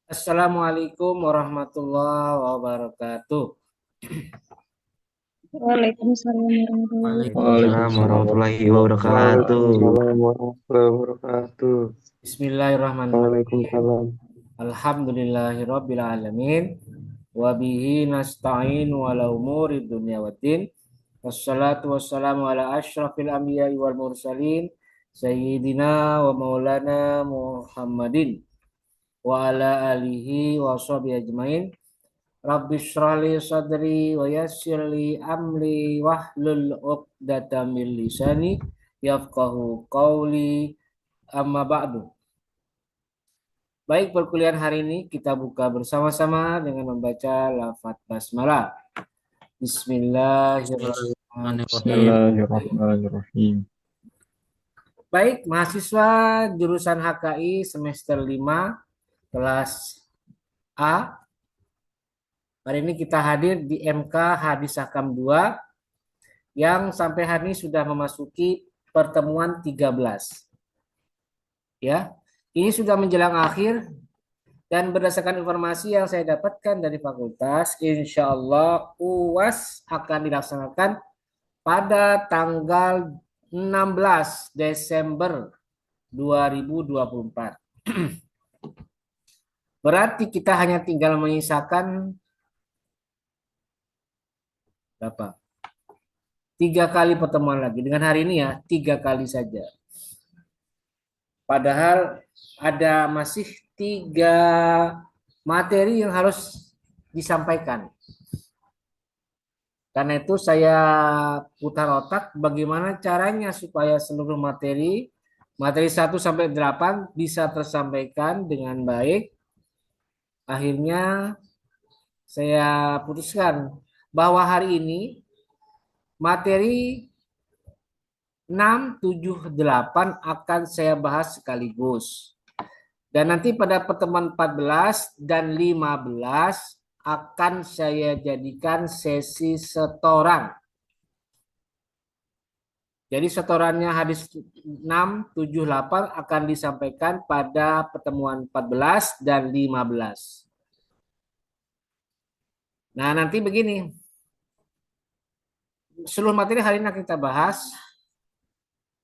Assalamualaikum warahmatullahi wabarakatuh. Waalaikumsalam warahmatullahi Waalaikumsalam wabarakatuh. warahmatullahi wabarakatuh. Waalaikumsalam warahmatullahi wabarakatuh. Bismillahirrahmanirrahim. Waalaikumsalam. Alhamdulillahirabbil alamin. Wa bihi nasta'in wala umuri dunya waddin. Wassalatu wassalamu ala asyrafil anbiya'i wal mursalin sayyidina wa maulana Muhammadin wa ala alihi wa sahbihi ajmain. Rabbi shrah li sadri wa yassir li amri wahlul 'uqdatam min lisani yafqahu qawli amma ba'du. Baik, perkuliahan hari ini kita buka bersama-sama dengan membaca lafaz basmalah. Bismillahirrahmanirrahim. Bismillahirrahmanirrahim. Bismillahirrahmanirrahim. Baik, mahasiswa jurusan HKI semester 5 kelas A. Hari ini kita hadir di MK Hadis Ahkam 2 yang sampai hari ini sudah memasuki pertemuan 13. Ya. Ini sudah menjelang akhir dan berdasarkan informasi yang saya dapatkan dari fakultas, insya Allah UAS akan dilaksanakan pada tanggal 16 Desember 2024. Berarti kita hanya tinggal menyisakan berapa? 3 kali pertemuan lagi. Dengan hari ini ya, 3 kali saja. Padahal ada masih 3 materi yang harus disampaikan. Karena itu saya putar otak bagaimana caranya supaya seluruh materi 1 sampai 8 bisa tersampaikan dengan baik. Akhirnya saya putuskan bahwa hari ini materi 6, 7, 8 akan saya bahas sekaligus. Dan nanti pada pertemuan 14 dan 15 akan saya jadikan sesi setoran. Jadi setorannya hadis 6, 7, 8 akan disampaikan pada pertemuan 14 dan 15. Nah, nanti begini. Seluruh materi hari ini kita bahas.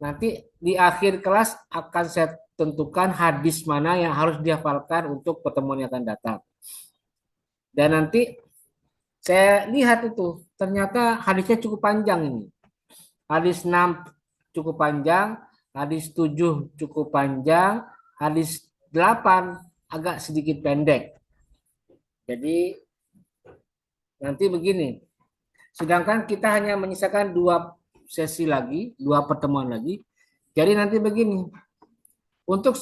Nanti di akhir kelas akan saya tentukan hadis mana yang harus dihafalkan untuk pertemuan yang akan datang. Dan nanti saya lihat itu, ternyata hadisnya cukup panjang ini. Hadis 6 cukup panjang, hadis 7 cukup panjang, hadis 8 agak sedikit pendek. Jadi nanti begini, sedangkan kita hanya menyisakan 2 sesi lagi, 2 pertemuan lagi. Jadi nanti begini, untuk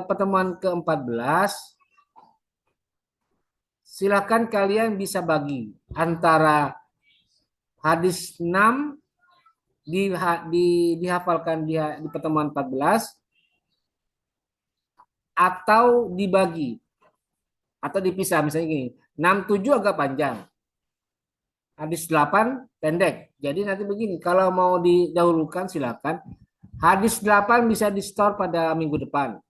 pertemuan ke-14, silakan kalian bisa bagi antara hadis 6 dihafalkan di pertemuan 14 atau dibagi atau dipisah, misalnya gini, 6 7 agak panjang, hadis 8 pendek. Jadi nanti begini, kalau mau didahulukan silakan. Hadis 8 bisa di-store pada minggu depan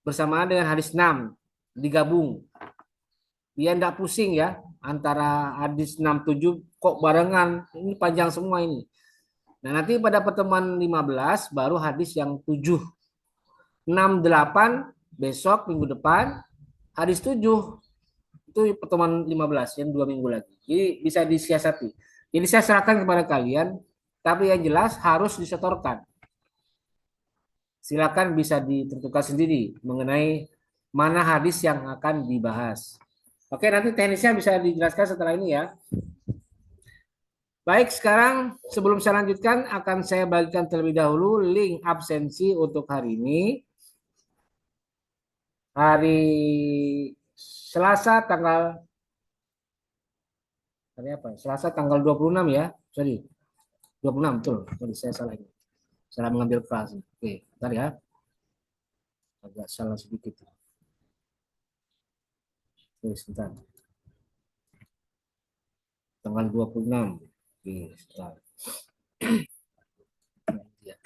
bersamaan dengan hadis 6 digabung. Dia enggak pusing ya antara hadis 6 7 kok barengan, ini panjang semua ini. Nah, nanti pada pertemuan 15 baru hadis yang 7. 6 8 besok minggu depan, hadis 7 itu pertemuan 15 yang 2 minggu lagi. Jadi bisa disiasati. Jadi saya serahkan kepada kalian, tapi yang jelas harus disetorkan. Silakan bisa ditentukan sendiri mengenai mana hadis yang akan dibahas. Oke, nanti teknisnya bisa dijelaskan setelah ini ya. Baik, sekarang sebelum saya lanjutkan akan saya bagikan terlebih dahulu link absensi untuk hari ini. Hari Selasa tanggal hari apa? Selasa tanggal 26 ya. Sorry. 26 betul. Sorry, saya salah ini. Salah mengambil kelas. Oke, bentar ya. Agak salah sedikit. Oke, sebentar. Tanggal 26. Oke, sebentar. Ya.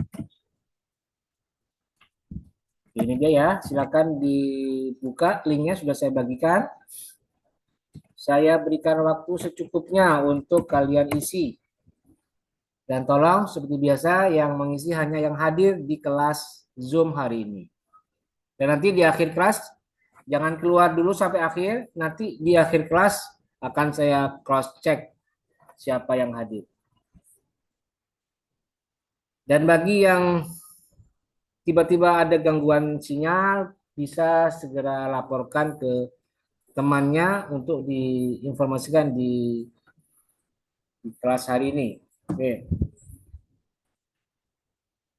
Ini dia ya, silakan dibuka linknya sudah saya bagikan. Saya berikan waktu secukupnya untuk kalian isi. Dan tolong seperti biasa yang mengisi hanya yang hadir di kelas Zoom hari ini. Dan nanti di akhir kelas jangan keluar dulu sampai akhir. Nanti di akhir kelas akan saya cross check siapa yang hadir. Dan bagi yang tiba-tiba ada gangguan sinyal, bisa segera laporkan ke temannya untuk diinformasikan di kelas hari ini. Oke,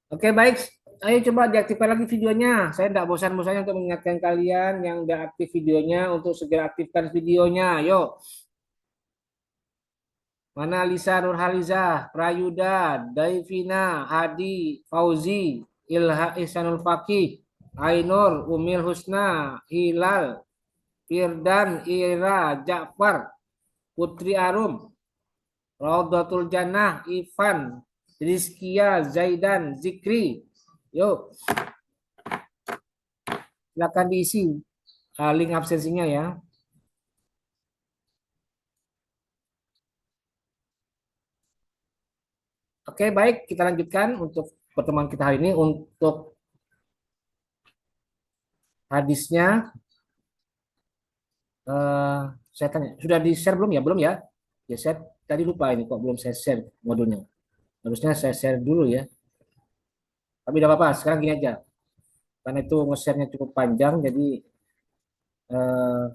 oke baik. Ayo coba diaktifkan lagi videonya. Saya tidak bosan-bosannya untuk mengingatkan kalian yang udah aktif videonya untuk segera aktifkan videonya. Yuk. Mana Lisa Nurhaliza, Prayuda, Daivina, Hadi, Fauzi, Ihsanul Fakih, Ainur, Umil Husna, Hilal, Firdan, Ira, Ja'far, Putri Arum, Raudatul Jannah, Ivan, Rizkia, Zaidan, Zikri. Yuk, silakan diisi link absensinya ya. Oke, baik, kita lanjutkan untuk pertemuan kita hari ini. Untuk hadisnya, eh, saya tanya, sudah di-share belum ya? Belum ya? Ya, saya tadi lupa ini kok belum saya share modulnya. Harusnya saya share dulu ya. Tapi tidak apa-apa, sekarang gini aja. Karena itu nge-share-nya cukup panjang, jadi eh,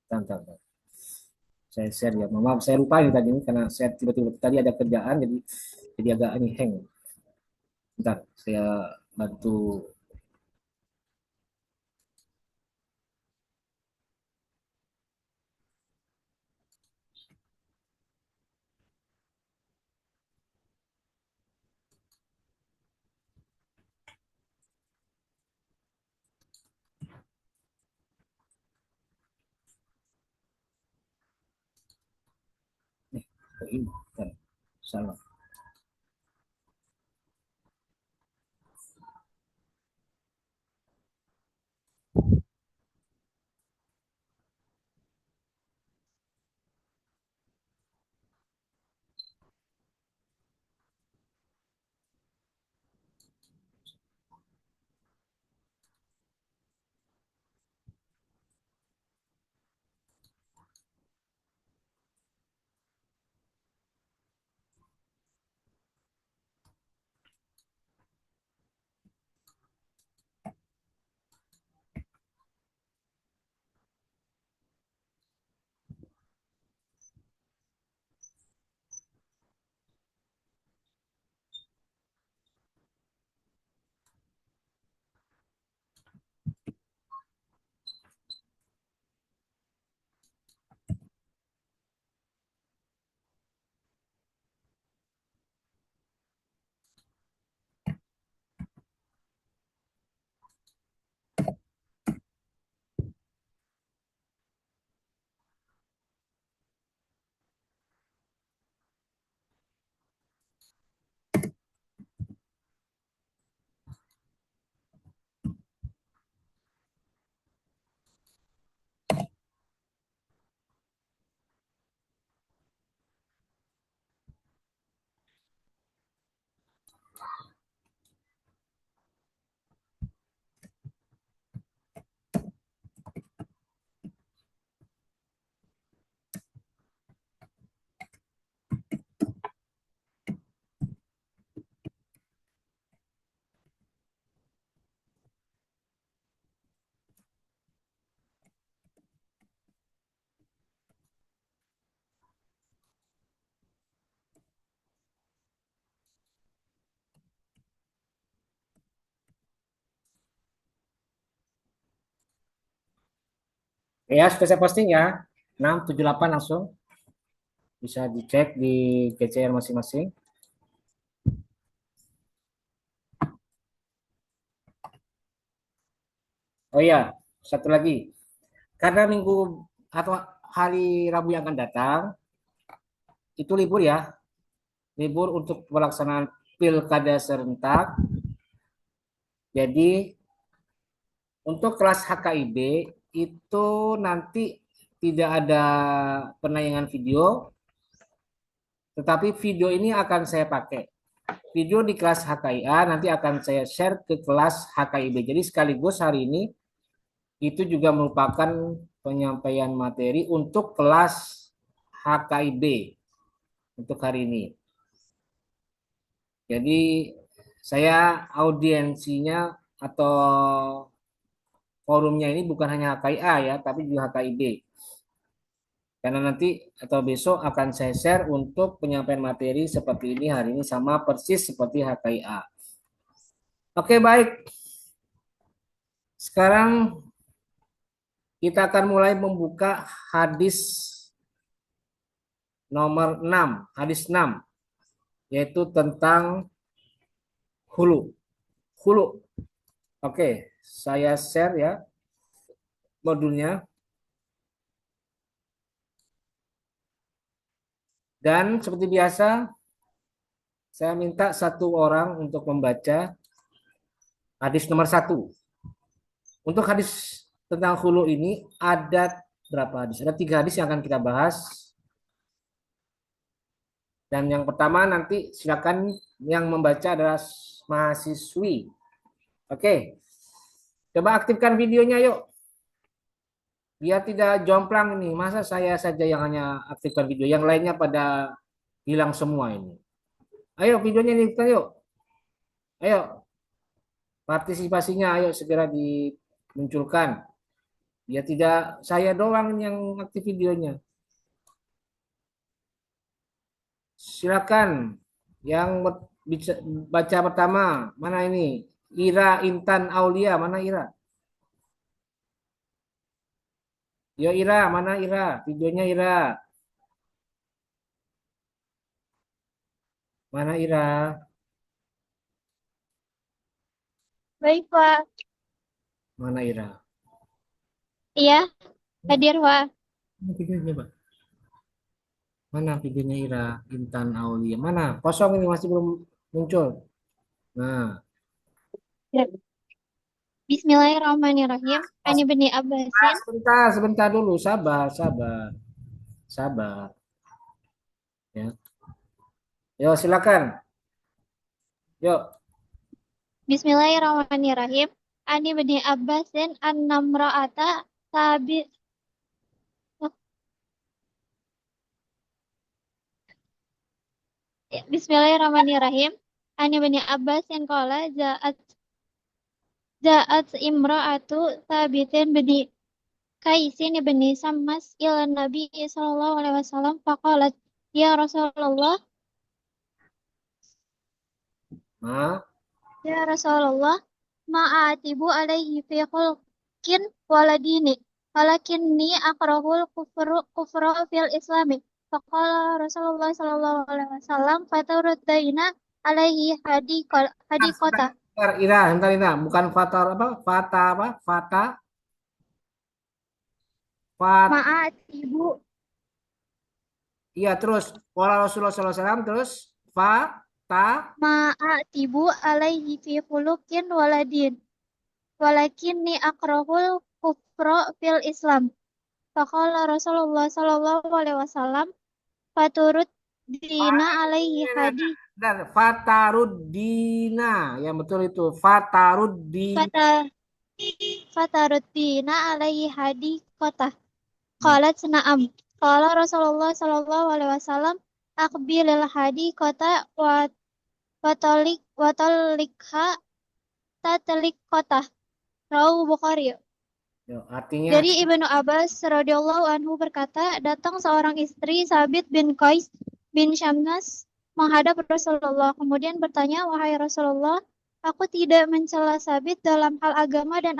bentar, bentar. Saya share ya. Maaf, saya lupa ini tadi ini karena saya tiba-tiba tadi ada kerjaan, jadi agak ini hang. Bentar, saya bantu. Nih, ini, bentar. Salah. Ya, sudah saya posting ya. 678 langsung. Bisa dicek di GCR masing-masing. Oh iya, satu lagi. Karena minggu atau hari Rabu yang akan datang, itu libur ya. Libur untuk pelaksanaan pilkada serentak. Jadi untuk kelas HKIB itu nanti tidak ada penayangan video, tetapi video ini akan saya pakai. Video di kelas HKIA nanti akan saya share ke kelas HKIB. Jadi sekaligus hari ini itu juga merupakan penyampaian materi untuk kelas HKIB untuk hari ini. Jadi saya audiensinya atau forumnya ini bukan hanya HKIA ya, tapi juga HKIB. Karena nanti atau besok akan saya share untuk penyampaian materi seperti ini hari ini sama persis seperti HKIA. Oke, baik. Sekarang kita akan mulai membuka hadis nomor 6, hadis 6, yaitu tentang hulu. Hulu. Oke, saya share ya modulnya. Dan seperti biasa, saya minta satu orang untuk membaca hadis nomor 1. Untuk hadis tentang hulu ini ada berapa hadis? Ada 3 hadis yang akan kita bahas. Dan yang pertama nanti silakan yang membaca adalah mahasiswi. Oke, coba aktifkan videonya yuk. Biar tidak jomplang ini. Masa saya saja yang hanya aktifkan video, yang lainnya pada hilang semua ini. Ayo videonya aktifkan yuk. Ayo, partisipasinya ayo segera dimunculkan. Biar tidak saya doang yang aktif videonya. Silakan yang baca pertama. Mana ini? Ira Intan Aulia, mana Ira? Yo Ira, mana Ira? Videonya Ira. Mana Ira? Baik, Pak. Mana Ira? Iya, hadir, Pak. Mana videonya, Pak? Mana videonya Ira Intan Aulia? Mana? Kosong ini masih belum muncul. Nah, Ya. Bismillahirrahmanirrahim. Ani bin Abbasin. sebentar dulu, sabar. Ya. Yo, silakan. Yuk. Bismillahirrahmanirrahim. Ani bin Abbasin an-namra'ata tabi. Bismillahirrahmanirrahim. Ani bin Abbasin qala ja'at imra'atu tabitin bin Kaisin bin Sammas ila Nabi sallallahu alaihi wasallam faqalat ya Rasulullah Nah, ya Rasulullah ma'atibu alaihi fi khulqin waladini walakinni akrahul kufra fil islami faqala Rasulullah sallallahu alaihi wasallam faturuddaina alaihi hadikota Bentar, Ira. Bukan Fatar apa? Fat. ma'atibu Iya, terus. Wala Rasulullah SAW, terus. ma'atibu alaihi fi khuluqin waladin walakinni akrahul kufra fil Islam. Faqala Rasulullah sallallahu alaihi wasallam faturut dina alaihi hadi Dan Fataruddina. Ya, betul itu. Fataruddina. fata fatarut dina alaihi hadi kota. Qalat na'am. Qala Rasulullah sallallahu alaihi wasallam akbilil hadi kota watolikha tatelik kota. Rawu Bukhari. Yo, artinya Dari Ibnu Abbas radhiyallahu anhu berkata, datang seorang istri Sabit bin Qais bin Syamnas menghadap Rasulullah. Kemudian bertanya, wahai Rasulullah, aku tidak mencela Sabit dalam hal agama dan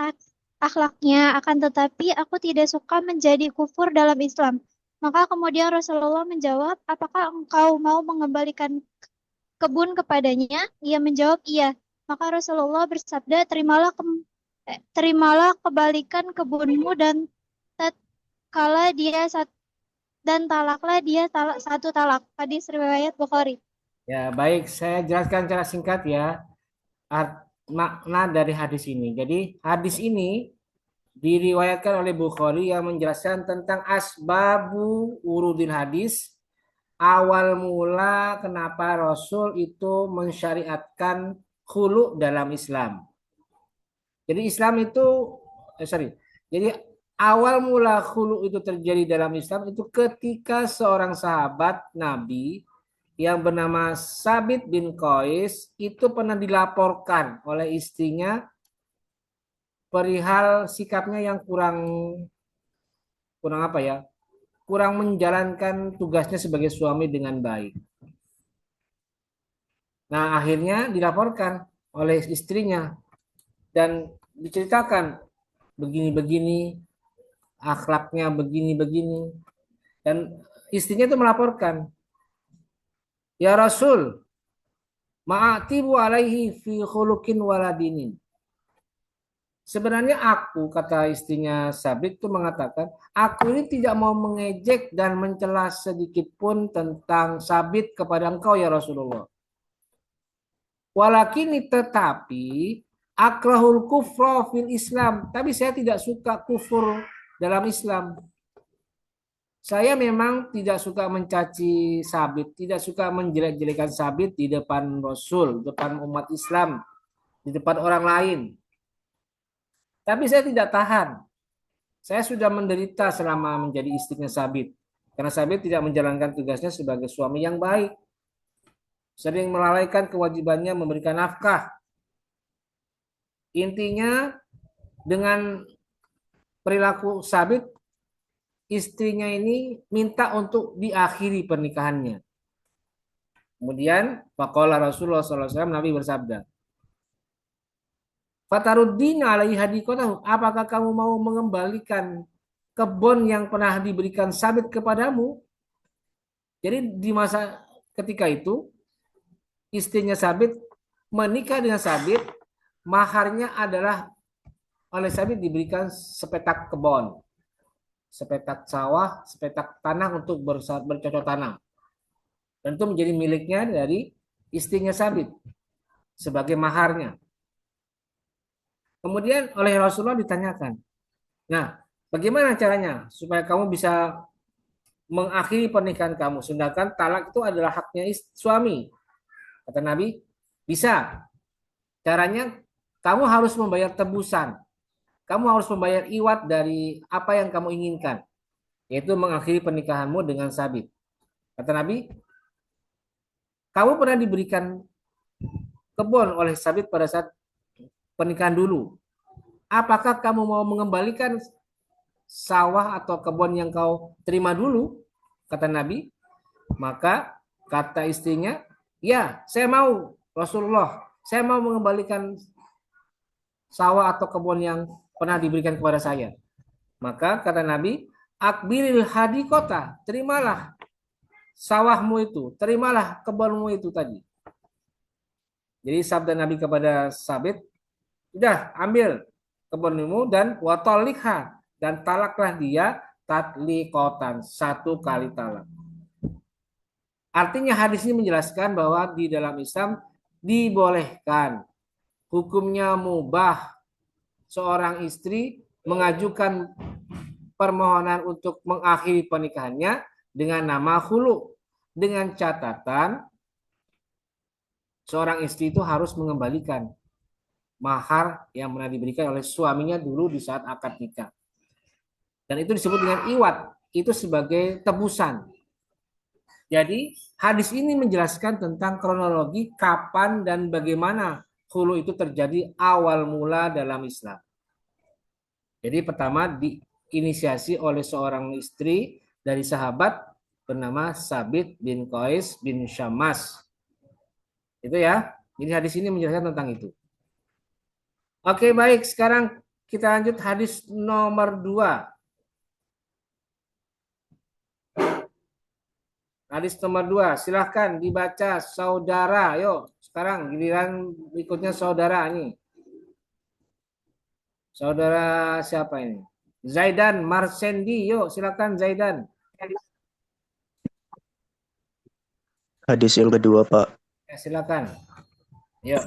akhlaknya, akan tetapi aku tidak suka menjadi kufur dalam Islam. Maka kemudian Rasulullah menjawab, apakah engkau mau mengembalikan kebun kepadanya? Ia menjawab, iya. Maka Rasulullah bersabda, terimalah kebalikan kebunmu dan tatkala dia dan talaklah dia satu talak. Hadis riwayat Bukhari. ya baik, saya jelaskan secara singkat ya. makna dari hadis ini. Jadi hadis ini diriwayatkan oleh Bukhari yang menjelaskan tentang asbabu urudil hadis, awal mula kenapa Rasul itu mensyariatkan khulu dalam Islam. Jadi Islam itu, sorry, jadi awal mula khulu itu terjadi dalam Islam itu ketika seorang sahabat Nabi yang bernama Sabit bin Qais itu pernah dilaporkan oleh istrinya perihal sikapnya yang kurang kurang apa ya, kurang menjalankan tugasnya sebagai suami dengan baik. Nah, akhirnya dilaporkan oleh istrinya dan diceritakan begini-begini, akhlaknya begini-begini. Dan istrinya itu melaporkan, ya Rasul, ma'atibu alaihi fi khuluqin waladinin. Sebenarnya aku, kata istrinya Sabit itu mengatakan, aku ini tidak mau mengejek dan mencela sedikit pun tentang Sabit kepada engkau ya Rasulullah. Walakini tetapi akrahul kufra fil Islam. Tapi saya tidak suka kufur dalam Islam. Saya memang tidak suka mencaci Sabit, tidak suka menjelek-jelekan Sabit di depan Rasul, di depan umat Islam, di depan orang lain. Tapi saya tidak tahan. Saya sudah menderita selama menjadi istrinya Sabit. Karena Sabit tidak menjalankan tugasnya sebagai suami yang baik. Sering melalaikan kewajibannya memberikan nafkah. Intinya dengan perilaku Sabit, istrinya ini minta untuk diakhiri pernikahannya. Kemudian faqala Rasulullah SAW, Nabi bersabda, Fataruddin alaihi hadiqatahu, apakah kamu mau mengembalikan kebun yang pernah diberikan Sabit kepadamu? Jadi di masa ketika itu istrinya Sabit menikah dengan Sabit, maharnya adalah oleh Sabit diberikan sepetak kebun, sepetak sawah, sepetak tanah untuk bercocok tanam. Dan itu menjadi miliknya dari istrinya Sabit sebagai maharnya. Kemudian oleh Rasulullah ditanyakan, nah bagaimana caranya supaya kamu bisa mengakhiri pernikahan kamu? Sedangkan talak itu adalah haknya suami. Kata Nabi, bisa. Caranya kamu harus membayar tebusan. Kamu harus membayar iwat dari apa yang kamu inginkan, yaitu mengakhiri pernikahanmu dengan Sabit. Kata Nabi, kamu pernah diberikan kebun oleh Sabit pada saat pernikahan dulu. Apakah kamu mau mengembalikan sawah atau kebun yang kau terima dulu? Kata Nabi. Maka kata istrinya, ya saya mau Rasulullah. Saya mau mengembalikan sawah atau kebun yang pernah diberikan kepada saya. Maka kata Nabi, akbilil hadikota, terimalah sawahmu itu, terimalah kebunmu itu tadi. Jadi sabda Nabi kepada Sabit, sudah ambil kebunmu dan watolikha, dan talaklah dia tatlikotan, satu kali talak. Artinya hadis ini menjelaskan bahwa di dalam Islam dibolehkan, hukumnya mubah seorang istri mengajukan permohonan untuk mengakhiri pernikahannya dengan nama khulu, dengan catatan seorang istri itu harus mengembalikan mahar yang pernah diberikan oleh suaminya dulu di saat akad nikah. Dan itu disebut dengan iwat, itu sebagai tebusan. Jadi hadis ini menjelaskan tentang kronologi kapan dan bagaimana khulu itu terjadi awal mula dalam Islam. Jadi pertama diinisiasi oleh seorang istri dari sahabat bernama Sabit bin Qais bin Syammas. Itu ya. Jadi hadis ini menjelaskan tentang itu. Oke, baik. Sekarang kita lanjut hadis nomor 2. Hadis nomor 2, silahkan dibaca saudara. Yuk, sekarang giliran berikutnya saudara ini. Saudara siapa ini? Zaidan Marsendi. Yuk, silakan Zaidan. Hadis yang kedua, Pak. Ya, silakan. Yuk.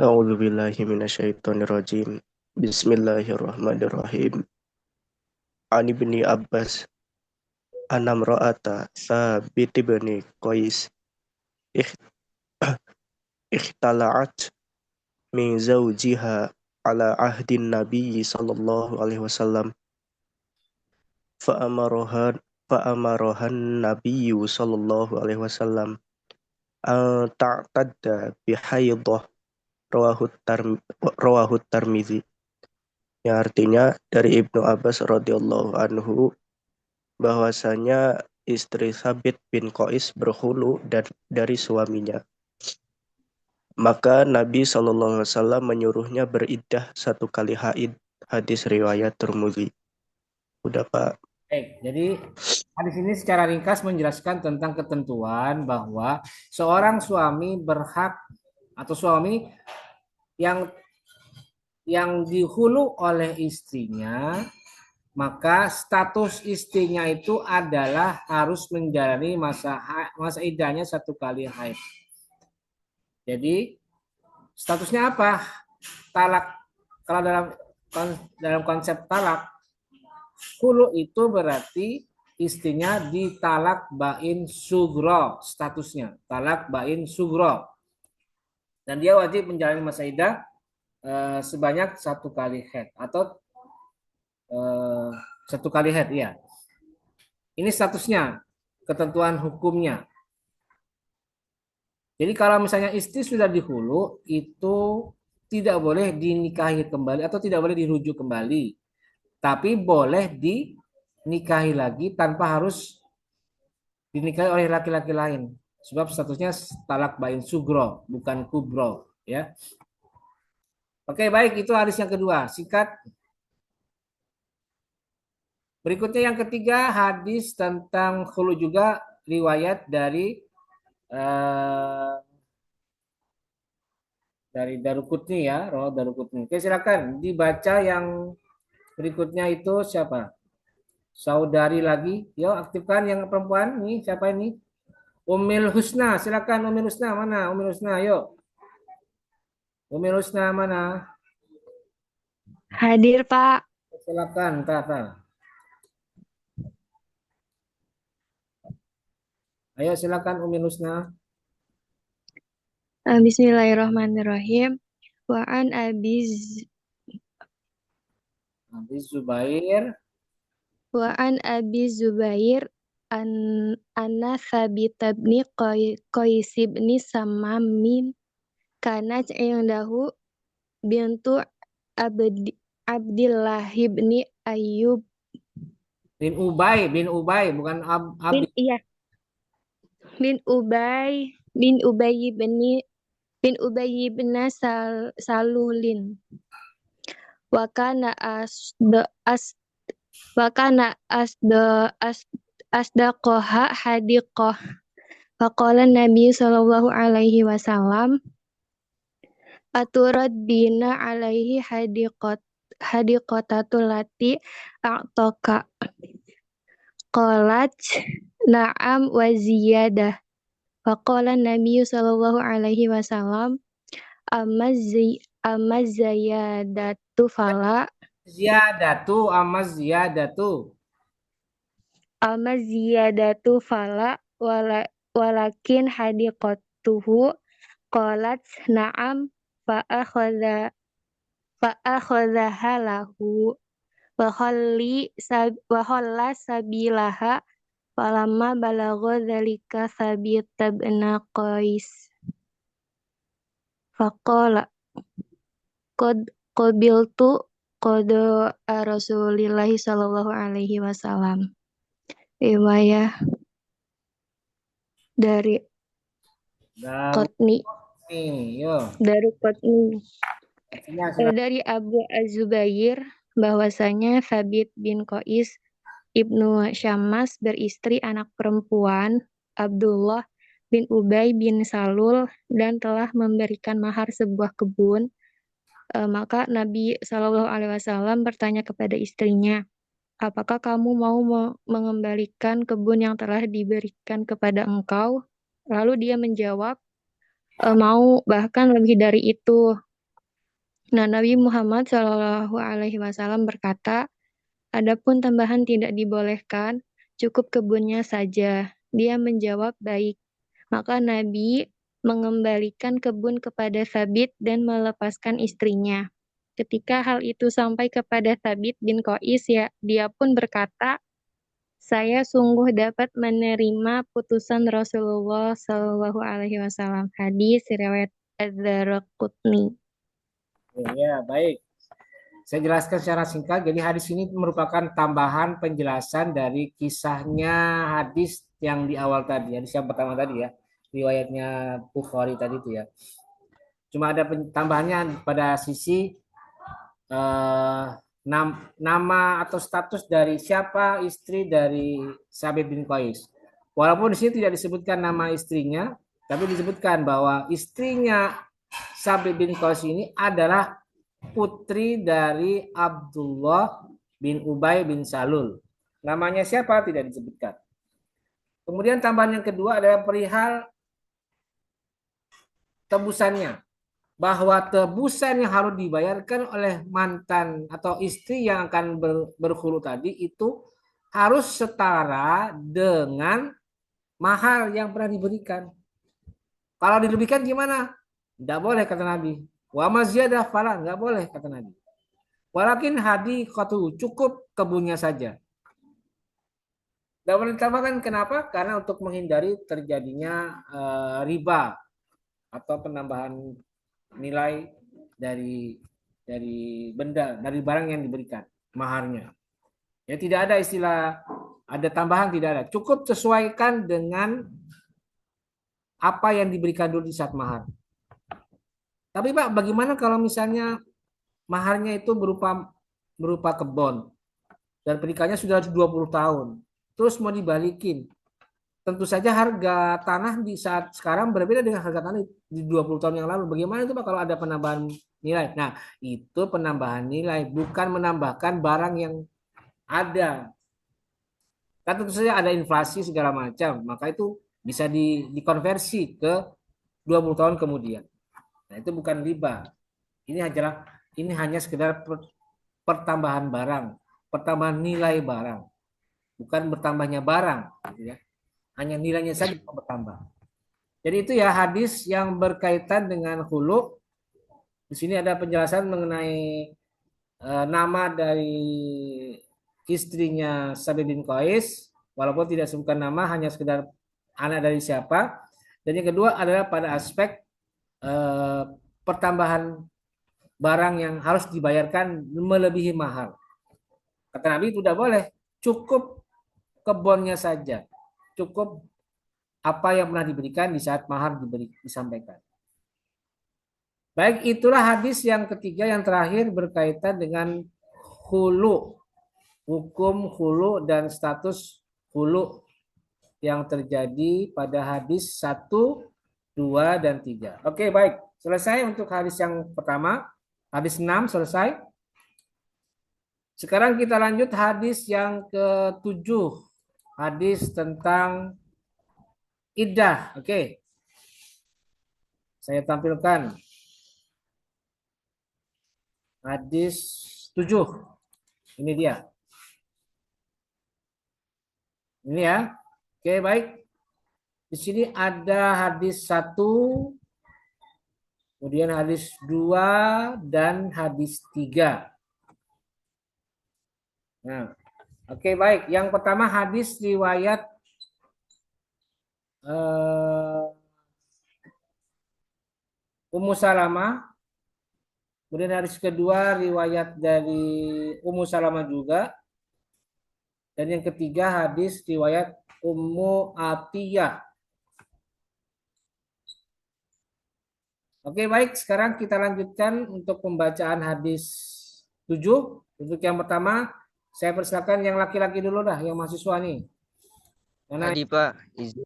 A'udzu billahi minasyaitonir rajim. Bismillahirrahmanirrahim. Ani bin Abbas anam ra'ata Sabit bin Qais ikh- ikhtala'at min zawjiha ala ahdin nabiyyi sallallahu alaihi wasallam fa'amaraha fa'amarahan nabiyyu sallallahu alaihi wasallam an ta'tadda bihaidah rawahu Tirmidzi, yang artinya dari Ibnu Abbas radhiyallahu anhu bahwasanya istri Sabit bin Qais berhulu dari suaminya. Maka Nabi SAW menyuruhnya beriddah 1 kali haid. Hadis riwayat Tirmidzi. Udah Pak. Baik, jadi hadis ini secara ringkas menjelaskan tentang ketentuan bahwa seorang suami berhak atau suami yang dihulu oleh istrinya, maka status istrinya itu adalah harus menjalani masa iddahnya 1 kali haid. Jadi statusnya apa? Talak. Kalau dalam konsep talak, hulu itu berarti istrinya ditalak bain sugro, statusnya talak bain sugro, dan dia wajib menjalani masa iddah sebanyak 1 kali haid atau 1 kali haid, ya. Ini statusnya, ketentuan hukumnya. Jadi kalau misalnya istri sudah dihulu, itu tidak boleh dinikahi kembali atau tidak boleh dirujuk kembali. Tapi boleh dinikahi lagi tanpa harus dinikahi oleh laki-laki lain. Sebab statusnya talak bain sugro, bukan kubro. Ya. Oke, baik, itu hadis yang kedua. Singkat. Berikutnya yang ketiga, hadis tentang khulu juga riwayat eh, dari Daruqutni, ya, Rawah Daruqutni. Oke, silakan dibaca yang berikutnya. Itu siapa? Saudari lagi. Yo, aktifkan yang perempuan. Nih, siapa ini? Umil Husna, silakan Umil Husna. Mana Umil Husna? Yuk. Umil Husna mana? Hadir, Pak. Silakan, Tata. Ayo silakan Umil Husna. Bismillahirrahmanirrahim. Wa an Nanti Zubair. Abi Zubair an anna Thabit bin Qais bin Samamin kanat indahu bintu Abdillah bin Ayyub Bin Ubay, bukan bin Abi. iya bin Ubay bin Salulin wa kana asdaqoha hadiqoh. Faqala Nabi sallallahu alaihi wasallam aturaddina alaihi hadiqotatul lati a'toka. Qalat na'am wa ziyadah. Faqala Nabi sallallahu alaihi wasallam amaz ziyadatu fala Ziyadatu. walakin hadiqatuhu. Qalat na'am fa'akhadhaha lahu wa khalla sabilaha falamma balagha dzalika Thabit bin Qais faqala qad qabiltu qada Rasulillahi sallallahu alaihi wasallam. Riwayah dari Qutni Yo. Silakan. dari Abu Az-Zubair bahwasanya Thabit bin Qais Ibnu Syammas beristri anak perempuan Abdullah bin Ubay bin Salul dan telah memberikan mahar sebuah kebun. Maka Nabi Shallallahu Alaihi Wasallam bertanya kepada istrinya, apakah kamu mau mengembalikan kebun yang telah diberikan kepada engkau? Lalu dia menjawab, mau, bahkan lebih dari itu. Nah, Nabi Muhammad Shallallahu Alaihi Wasallam berkata, adapun tambahan tidak dibolehkan, cukup kebunnya saja. Dia menjawab, baik. Maka Nabi mengembalikan kebun kepada Thabit dan melepaskan istrinya. Ketika hal itu sampai kepada Thabit bin Qais, ya, dia pun berkata, saya sungguh dapat menerima putusan Rasulullah Shallallahu Alaihi Wasallam. Hadis riwayat Ad-Daraqutni. Ya, baik. Saya jelaskan secara singkat. Jadi hadis ini merupakan tambahan penjelasan dari kisahnya hadis yang di awal tadi. Hadis yang pertama tadi ya. Riwayatnya Bukhari tadi itu ya. Cuma ada tambahannya pada sisi eh, nama atau status dari siapa istri dari Sabit bin Qais. Walaupun di sini tidak disebutkan nama istrinya, tapi disebutkan bahwa istrinya Sabit bin Qais ini adalah putri dari Abdullah bin Ubay bin Salul. Namanya siapa tidak disebutkan. Kemudian tambahan yang kedua adalah perihal tebusannya. Bahwa tebusan yang harus dibayarkan oleh mantan atau istri yang akan berkhulu tadi itu harus setara dengan mahar yang pernah diberikan. Kalau dilebihkan gimana? Tidak boleh kata Nabi. Wa maziyadah fala, nggak boleh kata Nabi. Walakin hadi qatu, cukup kebunnya saja. Tidak boleh ditambahkan, kenapa? Karena untuk menghindari terjadinya riba atau penambahan nilai dari benda, dari barang yang diberikan, maharnya. Ya tidak ada istilah ada tambahan, tidak ada. Cukup sesuaikan dengan apa yang diberikan dulu di saat mahar. Tapi Pak, bagaimana kalau misalnya maharnya itu berupa kebun dan pernikahannya sudah 20 tahun, terus mau dibalikin? Tentu saja harga tanah di saat sekarang berbeda dengan harga tanah di 20 tahun yang lalu. Bagaimana itu Pak kalau ada penambahan nilai? Nah, itu penambahan nilai, bukan menambahkan barang yang ada. Kan tentu saja ada inflasi segala macam, maka itu bisa dikonversi ke 20 tahun kemudian. Nah, itu bukan riba. Ini hanya sekedar pertambahan barang, pertambahan nilai barang, bukan bertambahnya barang, gitu ya. Hanya nilainya saja yang bertambah. Jadi itu ya hadis yang berkaitan dengan hulu. Di sini ada penjelasan mengenai nama dari istrinya Sabit bin Qais, walaupun tidak sebutkan nama, hanya sekedar anak dari siapa. Dan yang kedua adalah pada aspek pertambahan barang yang harus dibayarkan melebihi mahar. Kata Nabi itu tidak boleh, cukup kebunnya saja, cukup apa yang pernah diberikan di saat mahar disampaikan. Baik, itulah hadis yang ketiga yang terakhir berkaitan dengan hulu, hukum hulu dan status hulu yang terjadi pada hadis 1, 2, dan 3. Oke, baik. Selesai untuk hadis yang pertama. Hadis 6 selesai. Sekarang kita lanjut hadis yang ke-7. Hadis tentang iddah. Oke. Saya tampilkan. Hadis 7. Ini dia. Ini ya. Oke, baik. Di sini ada hadis 1, kemudian hadis 2, dan hadis 3. Nah, oke, baik. Yang pertama hadis riwayat Ummu Salamah. Kemudian hadis kedua riwayat dari Ummu Salamah juga. Dan yang ketiga hadis riwayat Ummu Atiyah. Oke, baik. Sekarang kita lanjutkan untuk pembacaan hadis 7. Untuk yang pertama, saya persilakan yang laki-laki dulu dah, yang mahasiswa nih. Hadi Pak, izin.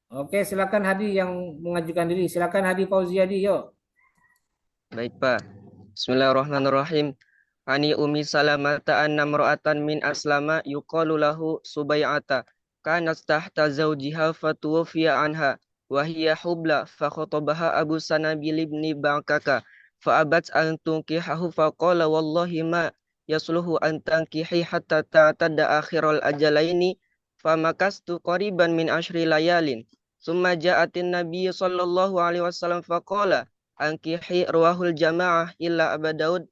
Oke, silakan Hadi yang mengajukan diri. Silakan Hadi Fauziadi, yuk. Baik Pak. Bismillahirrahmanirrahim. Ani Umi Salamata anna mra'atan min aslama yuqalu lahu Subai'ata kanat tahta zawjiha fatuwfiya anha وهي حبلى فخطبها أبو سنابل بن بعكك فأبت أن تنكحه فقال والله ما يصلح أن تنكحي حتى تعتد آخر الأجلين فمكثت قريبا من 10 ليال ثم جاءت النبي صلى الله عليه وسلم فقال أنكحي رواه الجماعة إلا أبا داود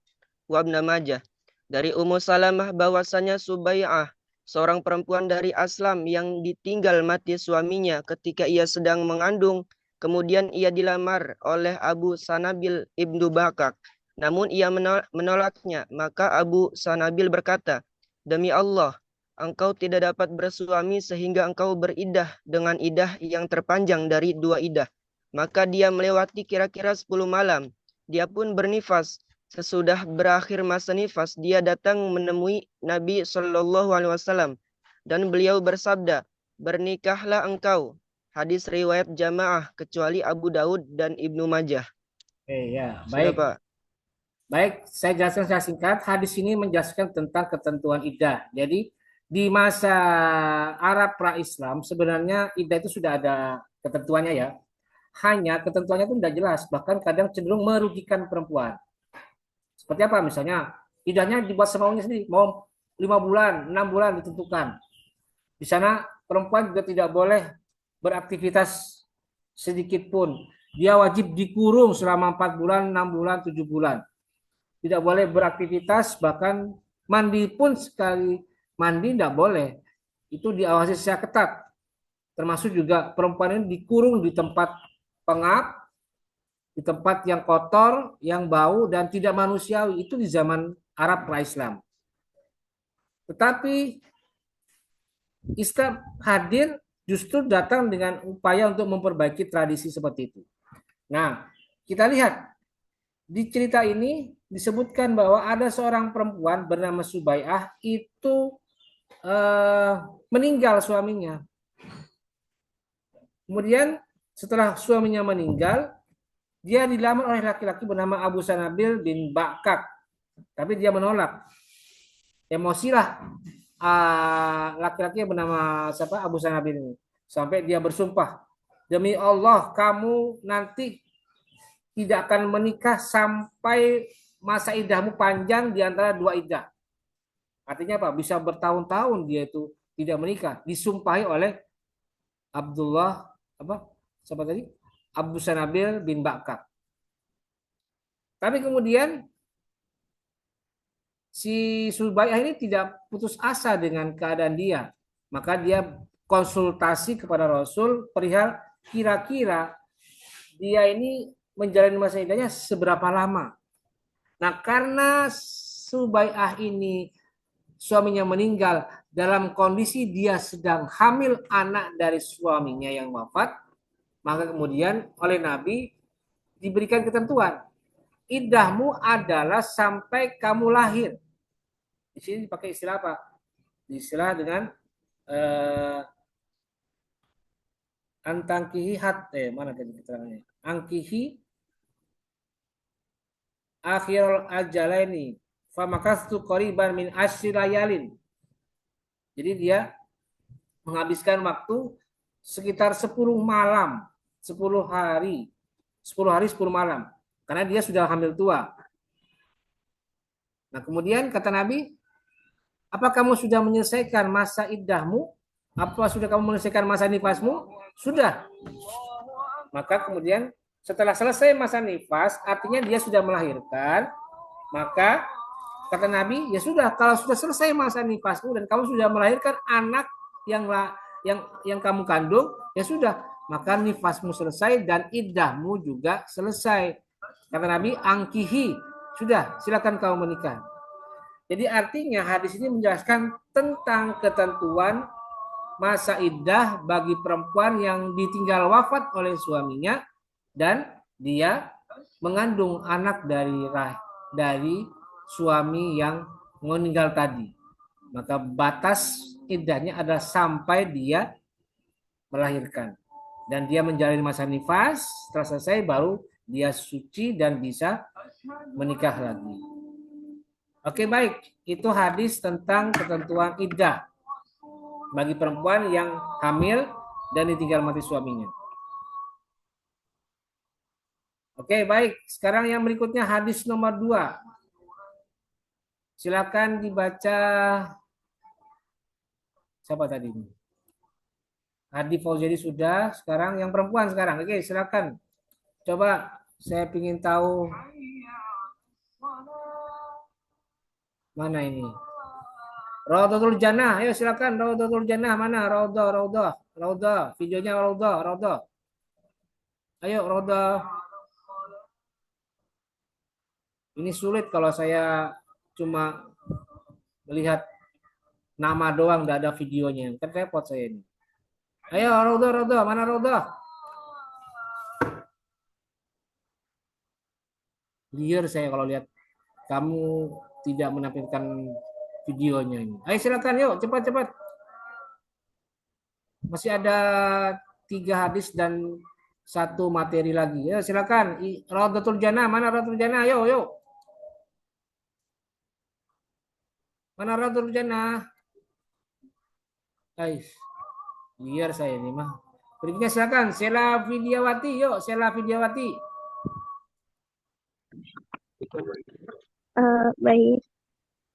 wa Ibnu Majah. Dari Ummu Salamah bahwasanya Subai'ah, seorang perempuan dari Aslam yang ditinggal mati suaminya ketika ia sedang mengandung, kemudian ia dilamar oleh Abu Sanabil Ibnu Bakak. Namun ia menolaknya, maka Abu Sanabil berkata, "Demi Allah, engkau tidak dapat bersuami sehingga engkau beridah dengan idah yang terpanjang dari 2 idah." Maka dia melewati kira-kira 10 malam. Dia pun bernifas. Sesudah berakhir masa nifas, dia datang menemui Nabi Shallallahu Alaihi Wasallam dan beliau bersabda, "Bernikahlah engkau." Hadis riwayat jamaah kecuali Abu Daud dan Ibnu Majah. Ya, Sudah, baik. Pak. Baik, saya jelaskan secara singkat. Hadis ini menjelaskan tentang ketentuan iddah. Jadi di masa Arab pra-Islam sebenarnya iddah itu sudah ada ketentuannya ya. Hanya ketentuannya itu tidak jelas, bahkan kadang cenderung merugikan perempuan. Seperti apa misalnya, iddahnya dibuat semaunya sendiri, mau 5 bulan, 6 bulan ditentukan. Di sana perempuan juga tidak boleh beraktivitas sedikit pun. Dia wajib dikurung selama 4 bulan, 6 bulan, 7 bulan. Tidak boleh beraktivitas, bahkan mandi pun sekali mandi tidak boleh. Itu diawasi secara ketat. Termasuk juga perempuan ini dikurung di tempat pengap, di tempat yang kotor, yang bau, dan tidak manusiawi. Itu di zaman Arab pra-Islam. Tetapi Islam hadir justru datang dengan upaya untuk memperbaiki tradisi seperti itu. Nah, kita lihat di cerita ini disebutkan bahwa ada seorang perempuan bernama Subai'ah itu meninggal suaminya. Kemudian setelah suaminya meninggal, dia dilamar oleh laki-laki bernama Abu Sanabil bin Bakak. Tapi dia menolak. Emosilah laki-laki yang bernama siapa Abu Sanabil ini. Sampai dia bersumpah, "Demi Allah, kamu nanti tidak akan menikah sampai masa iddahmu panjang di antara 2 iddah." Artinya apa? Bisa bertahun-tahun dia itu tidak menikah. Disumpahi oleh Abdullah siapa tadi? Abu Sanabil bin Bakak. Tapi kemudian si Subai'ah ini tidak putus asa dengan keadaan dia. Maka dia konsultasi kepada Rasul perihal kira-kira dia ini menjalani masa iddahnya seberapa lama. Nah, karena Subai'ah ini suaminya meninggal dalam kondisi dia sedang hamil anak dari suaminya yang wafat, maka kemudian oleh Nabi diberikan ketentuan, iddahmu adalah sampai kamu lahir. Di sini dipakai istilah apa? Istilah dengan antangkihi mana tadi keterangannya? Angkihi akhirul ajalaini famakastu qoriban min asyirayalin. Jadi dia menghabiskan waktu sekitar 10 malam, 10 hari 10 malam. Karena dia sudah hamil tua. Nah, kemudian kata Nabi, "Apa kamu sudah menyelesaikan masa iddahmu? Apa sudah kamu menyelesaikan masa nifasmu?" Sudah. Maka kemudian setelah selesai masa nifas, artinya dia sudah melahirkan, maka kata Nabi, "Ya sudah, kalau sudah selesai masa nifasmu dan kamu sudah melahirkan anak yang kamu kandung, ya sudah, maka nifasmu selesai dan iddahmu juga selesai." Kata Nabi, "Angkihi, sudah, silakan kau menikah." Jadi artinya hadis ini menjelaskan tentang ketentuan masa iddah bagi perempuan yang ditinggal wafat oleh suaminya dan dia mengandung anak dari suami yang meninggal tadi. Maka batas iddahnya adalah sampai dia melahirkan. Dan dia menjalani masa nifas, setelah selesai baru dia suci dan bisa menikah lagi. Oke, baik. Itu hadis tentang ketentuan iddah bagi perempuan yang hamil dan ditinggal mati suaminya. Oke, baik. Sekarang yang berikutnya hadis nomor 2. Silakan dibaca. Siapa tadi? Hadi Fauzadi sudah. Sekarang yang perempuan sekarang. Oke, silakan. Coba saya ingin tahu mana ini. Raudhatul Jannah. Ayo silakan Raudhatul Jannah mana? Raudhah. Videonya Raudhah. Ayo Raudhah. Ini sulit kalau saya cuma melihat nama doang, nggak ada videonya. Kan repot saya ini. Ayo Raudhah. Mana Raudhah? Liar saya kalau lihat kamu tidak menampilkan videonya ini. Ayo silakan yuk, cepat. Masih ada 3 hadis dan 1 materi lagi. Ya silakan. Raudhatul Jannah, mana Raudhatul Jannah? Yuk. Mana Raudhatul Jannah? Guys, biar saya ini mah. Berikutnya silakan Sela Vidyawati. Yuk, Sela Vidyawati. Baik.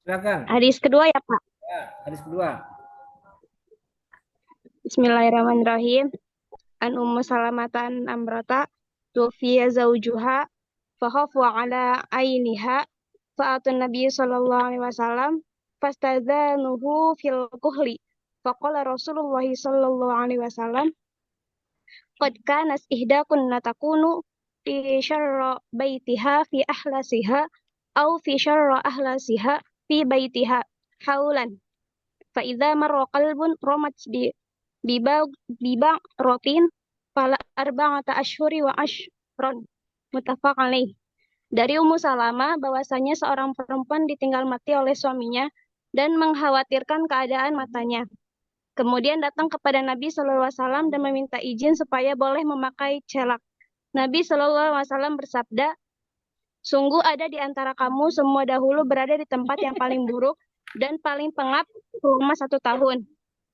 Silakan. Hadis kedua ya, Pak. Ya, hadis kedua. Bismillahirrahmanirrahim. An Ummu Salamatan Amrata tufiya zawjuha fakhafu ala ainiha fa'atun Nabi sallallahu alaihi wasallam fastadzanuhu fil kuhli faqala Rasulullah sallallahu alaihi wasallam qad kanas ihdakunna takunu fi syarra baitiha fi ahlasiha aw fi syarra ahlasiha fi baitiha haulan fa idza marra qalbun ramat rotin pala arba'ata ashhuri wa ashron muttafaq alaih. Dari Ummu Salamah bahwasanya seorang perempuan ditinggal mati oleh suaminya dan mengkhawatirkan keadaan matanya. Kemudian datang kepada Nabi Shallallahu Alaihi Wasallam dan meminta izin supaya boleh memakai celak. Nabi Shallallahu Alaihi Wasallam bersabda, sungguh ada di antara kamu semua dahulu berada di tempat yang paling buruk dan paling pengap selama 1 tahun.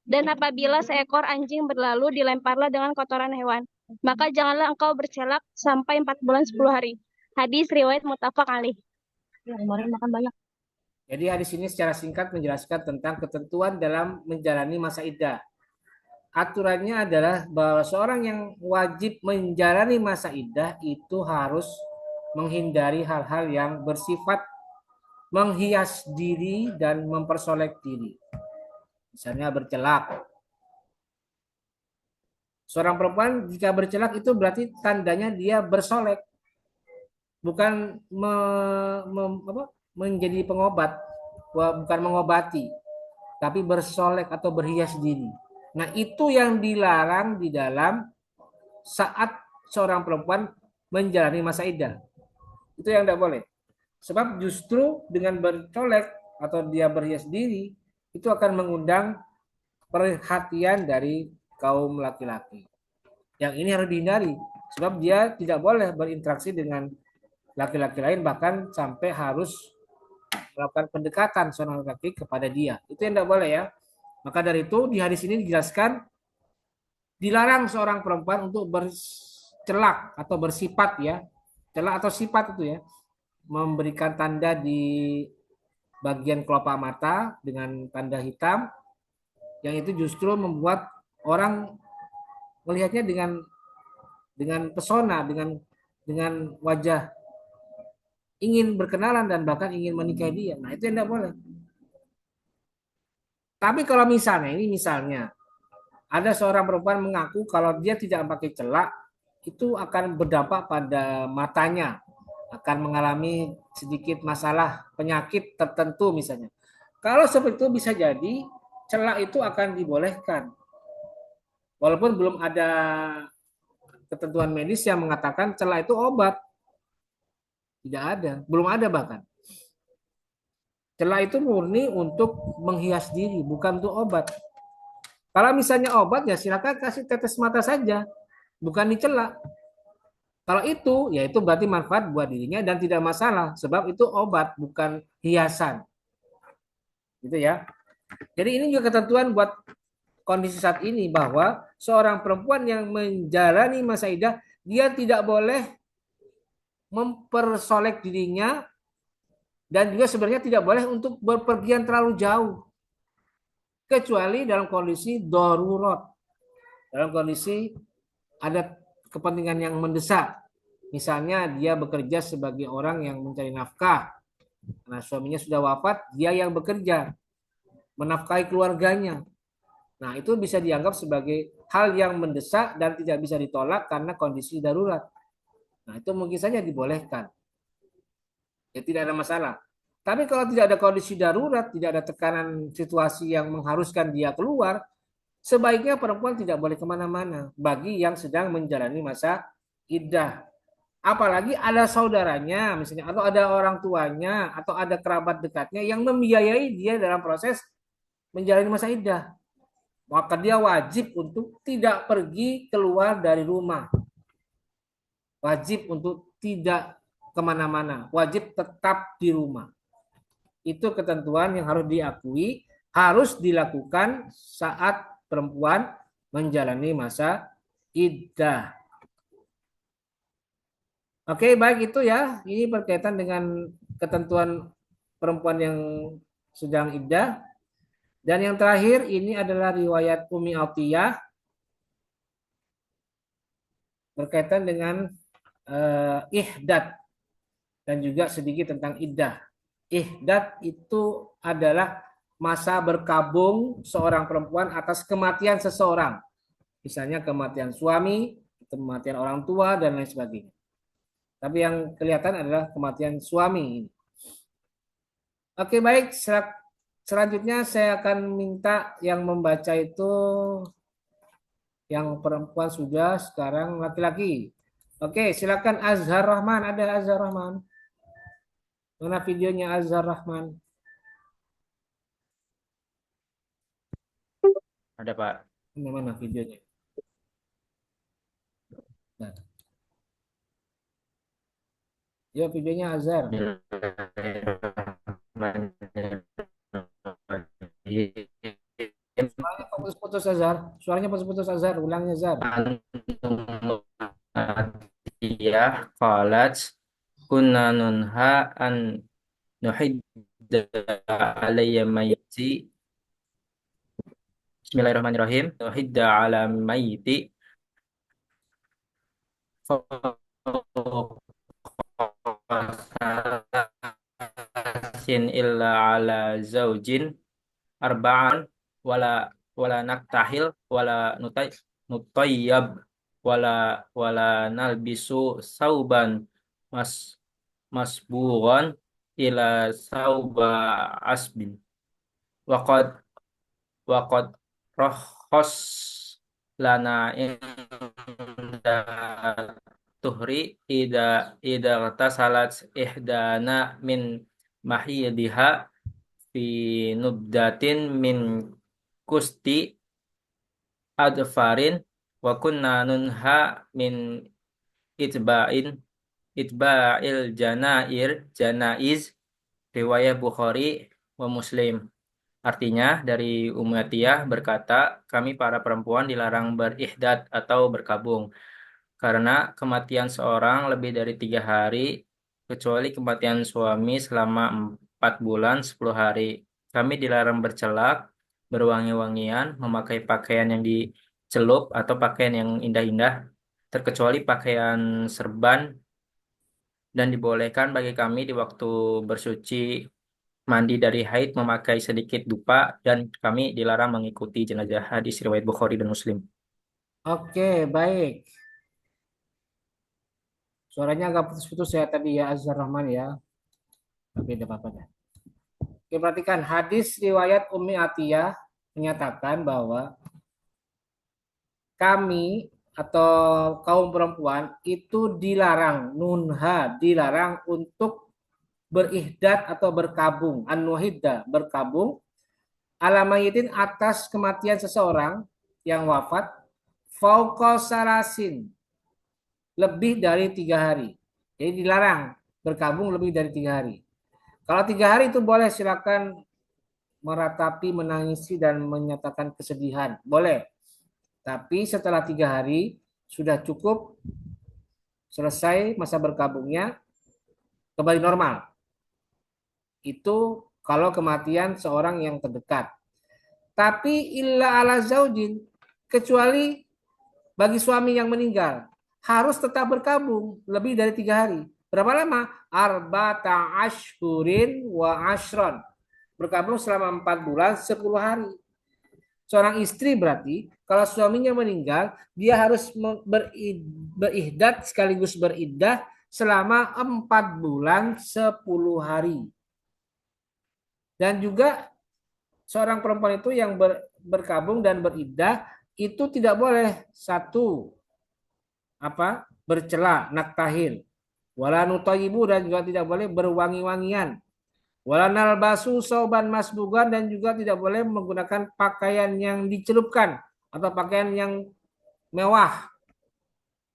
Dan apabila seekor anjing berlalu, dilemparlah dengan kotoran hewan. Maka janganlah engkau bercelak sampai 4 bulan 10 hari. Hadis riwayat muttafaq alaih. Kemarin makan banyak. Jadi hadis ini secara singkat menjelaskan tentang ketentuan dalam menjalani masa iddah. Aturannya adalah bahwa seorang yang wajib menjalani masa iddah itu harus menghindari hal-hal yang bersifat menghias diri dan mempersolek diri. Misalnya bercelak. Seorang perempuan jika bercelak itu berarti tandanya dia bersolek. Bukan menjadi pengobat, bukan mengobati, tapi bersolek atau berhias diri. Nah, itu yang dilarang di dalam saat seorang perempuan menjalani masa iddah. Itu yang tidak boleh. Sebab justru dengan bercolek atau dia berhias diri, itu akan mengundang perhatian dari kaum laki-laki. Yang ini harus dihindari. Sebab dia tidak boleh berinteraksi dengan laki-laki lain, bahkan sampai harus melakukan pendekatan seorang laki-laki kepada dia. Itu yang tidak boleh ya. Maka dari itu di hadis ini dijelaskan dilarang seorang perempuan untuk bercelak atau bersifat ya. Celak atau sifat itu ya. Memberikan tanda di bagian kelopak mata dengan tanda hitam yang itu justru membuat orang melihatnya dengan pesona, dengan wajah ingin berkenalan dan bahkan ingin menikahi dia. Nah, itu yang tidak boleh. Tapi kalau misalnya ada seorang perempuan mengaku kalau dia tidak pakai celak itu akan berdampak pada matanya, akan mengalami sedikit masalah penyakit tertentu misalnya. Kalau seperti itu bisa jadi celak itu akan dibolehkan. Walaupun belum ada ketentuan medis yang mengatakan celak itu obat. Tidak ada, belum ada bahkan. Celak itu murni untuk menghias diri, bukan untuk obat. Kalau misalnya obat ya silakan kasih tetes mata saja, bukan dicelak. Kalau itu, ya itu berarti manfaat buat dirinya dan tidak masalah, sebab itu obat bukan hiasan. Gitu ya. Jadi ini juga ketentuan buat kondisi saat ini bahwa seorang perempuan yang menjalani masa iddah dia tidak boleh mempersolek dirinya, dan juga sebenarnya tidak boleh untuk berpergian terlalu jauh kecuali dalam kondisi darurat, dalam kondisi ada kepentingan yang mendesak. Misalnya dia bekerja sebagai orang yang mencari nafkah, karena suaminya sudah wafat, dia yang bekerja menafkahi keluarganya. Nah, itu bisa dianggap sebagai hal yang mendesak dan tidak bisa ditolak karena kondisi darurat. Nah, itu mungkin saja dibolehkan. Ya, tidak ada masalah. Tapi kalau tidak ada kondisi darurat, tidak ada tekanan situasi yang mengharuskan dia keluar, sebaiknya perempuan tidak boleh kemana-mana bagi yang sedang menjalani masa iddah. Apalagi ada saudaranya misalnya, atau ada orang tuanya, atau ada kerabat dekatnya yang membiayai dia dalam proses menjalani masa iddah. Maka dia wajib untuk tidak pergi keluar dari rumah. Wajib untuk tidak kemana-mana. Wajib tetap di rumah. Itu ketentuan yang harus diakui, harus dilakukan saat perempuan menjalani masa iddah. Oke, baik itu ya. Ini berkaitan dengan ketentuan perempuan yang sedang iddah. Dan yang terakhir ini adalah riwayat Umi Atiyah berkaitan dengan ihdad dan juga sedikit tentang iddah. Ihdad itu adalah masa berkabung seorang perempuan atas kematian seseorang. Misalnya kematian suami, kematian orang tua, dan lain sebagainya. Tapi yang kelihatan adalah kematian suami. Oke, baik. Selanjutnya saya akan minta yang membaca itu yang perempuan sudah, sekarang laki-laki. Oke, silakan Azhar Rahman. Ada Azhar Rahman? Mana videonya Azhar Rahman? Ada Pak. Mana videonya? Nah. Ya, videonya Azhar. Suaranya putus-putus Azhar. Suaranya putus-putus Azhar. Ulangnya Azhar. Iya, qalat kunna nunha an nuhidda alayya mayyiti. Bismillahirrahmanirrahim. Nuhidda ala mayyiti sin illa ala zaujin arba'an wala naktahil wala nutayyab wala nalbisu sauban mas masburan ila sauba asbin waqad waqad rohos lana inda tuhri ida tasalat ihdana min mahidiha fi nubdatin min kusti adfarin wa kunna nunha min itba'il janaiz riwayat Bukhari wa Muslim. Artinya dari Ummu Atiyah berkata, kami para perempuan dilarang berihdad atau berkabung karena kematian seorang lebih dari 3 hari, kecuali kematian suami selama 4 bulan 10 hari. Kami dilarang bercelak, berwangi-wangian, memakai pakaian yang dicelup atau pakaian yang indah-indah, terkecuali pakaian serban, dan dibolehkan bagi kami di waktu bersuci mandi dari haid memakai sedikit dupa, dan kami dilarang mengikuti jenazah. Hadis riwayat Bukhari dan Muslim. Oke, baik. Suaranya agak putus-putus ya tadi ya Azhar Rahman ya. Tapi tidak apa-apa dah. Oke, perhatikan hadis riwayat Ummi Atiyah menyatakan bahwa kami atau kaum perempuan itu dilarang, nunha, dilarang untuk berihdad atau berkabung, an-nuhidda, berkabung ala mayyitin atas kematian seseorang yang wafat fauqa salasin, lebih dari 3 hari. Jadi dilarang berkabung lebih dari 3 hari. Kalau 3 hari itu boleh, silakan meratapi, menangisi dan menyatakan kesedihan, boleh. Tapi setelah 3 hari sudah cukup selesai masa berkabungnya, kembali normal. Itu kalau kematian seorang yang terdekat. Tapi illa ala zaujin, kecuali bagi suami yang meninggal, harus tetap berkabung lebih dari 3 hari. Berapa lama? Arba'ata ashhurin wa ashron. Berkabung selama 4 bulan 10 hari. Seorang istri berarti kalau suaminya meninggal, dia harus berihdat sekaligus beriddah selama 4 bulan 10 hari. Dan juga seorang perempuan itu yang berkabung dan beriddah itu tidak boleh satu bercela, naktahil, wala nutayibu, dan juga tidak boleh berwangi-wangian, wala nalbasu sauban masbugan, dan juga tidak boleh menggunakan pakaian yang dicelupkan atau pakaian yang mewah.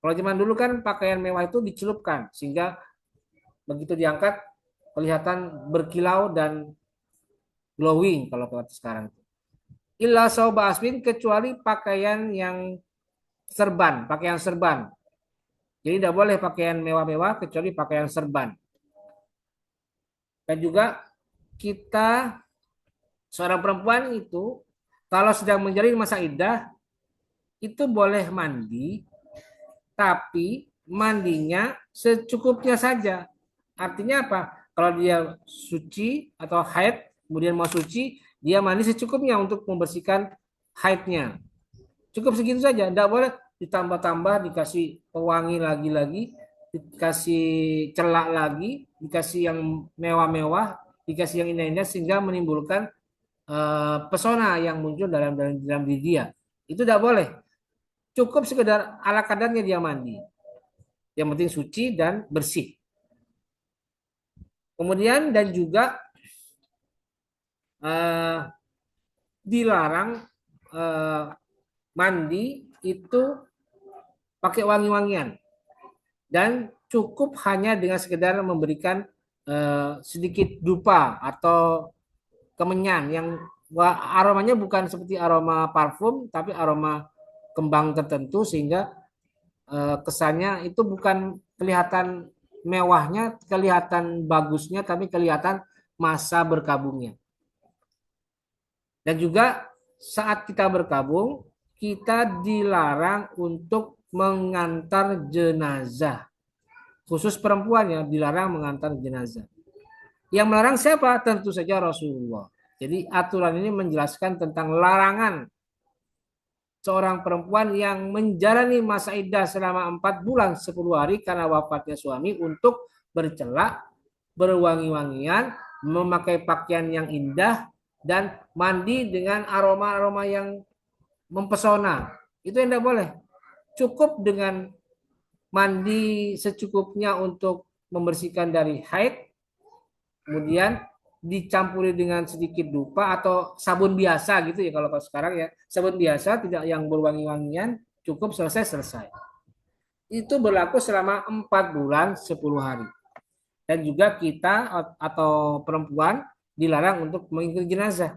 Kalau zaman dulu kan pakaian mewah itu dicelupkan sehingga begitu diangkat kelihatan berkilau dan glowing kalau sekarang. Illa sauba asbin, kecuali pakaian yang serban, pakaian serban. Jadi tidak boleh pakaian mewah-mewah kecuali pakaian serban. Dan juga kita seorang perempuan itu kalau sedang menjalani masa iddah itu boleh mandi, tapi mandinya secukupnya saja. Artinya apa? Kalau dia suci atau haid kemudian mau suci, dia mandi secukupnya untuk membersihkan haidnya. Cukup segitu saja, tidak boleh ditambah-tambah, dikasih pewangi lagi-lagi, dikasih celak lagi, dikasih yang mewah-mewah, dikasih yang indah-indah sehingga menimbulkan pesona yang muncul dalam diri dia. Itu tidak boleh. Cukup sekedar ala kadarnya dia mandi. Yang penting suci dan bersih. Kemudian dan juga dilarang mandi itu pakai wangi-wangian dan cukup hanya dengan sekedar memberikan sedikit dupa atau kemenyan yang aromanya bukan seperti aroma parfum tapi aroma kembang tertentu sehingga kesannya itu bukan kelihatan mewahnya, kelihatan bagusnya, tapi kelihatan masa berkabungnya. Dan juga saat kita berkabung, kita dilarang untuk mengantar jenazah. Khusus perempuan ya, dilarang mengantar jenazah. Yang melarang siapa? Tentu saja Rasulullah. Jadi aturan ini menjelaskan tentang larangan seorang perempuan yang menjalani masa iddah selama 4 bulan 10 hari karena wafatnya suami untuk bercelak, berwangi-wangian, memakai pakaian yang indah, dan mandi dengan aroma-aroma yang mempesona. Itu yang tidak boleh. Cukup dengan mandi secukupnya untuk membersihkan dari haid, kemudian dicampuri dengan sedikit dupa atau sabun biasa gitu ya kalau sekarang ya. Sabun biasa tidak yang berwangi-wangian, cukup selesai. Itu berlaku selama 4 bulan 10 hari. Dan juga kita atau perempuan dilarang untuk mengikuti jenazah.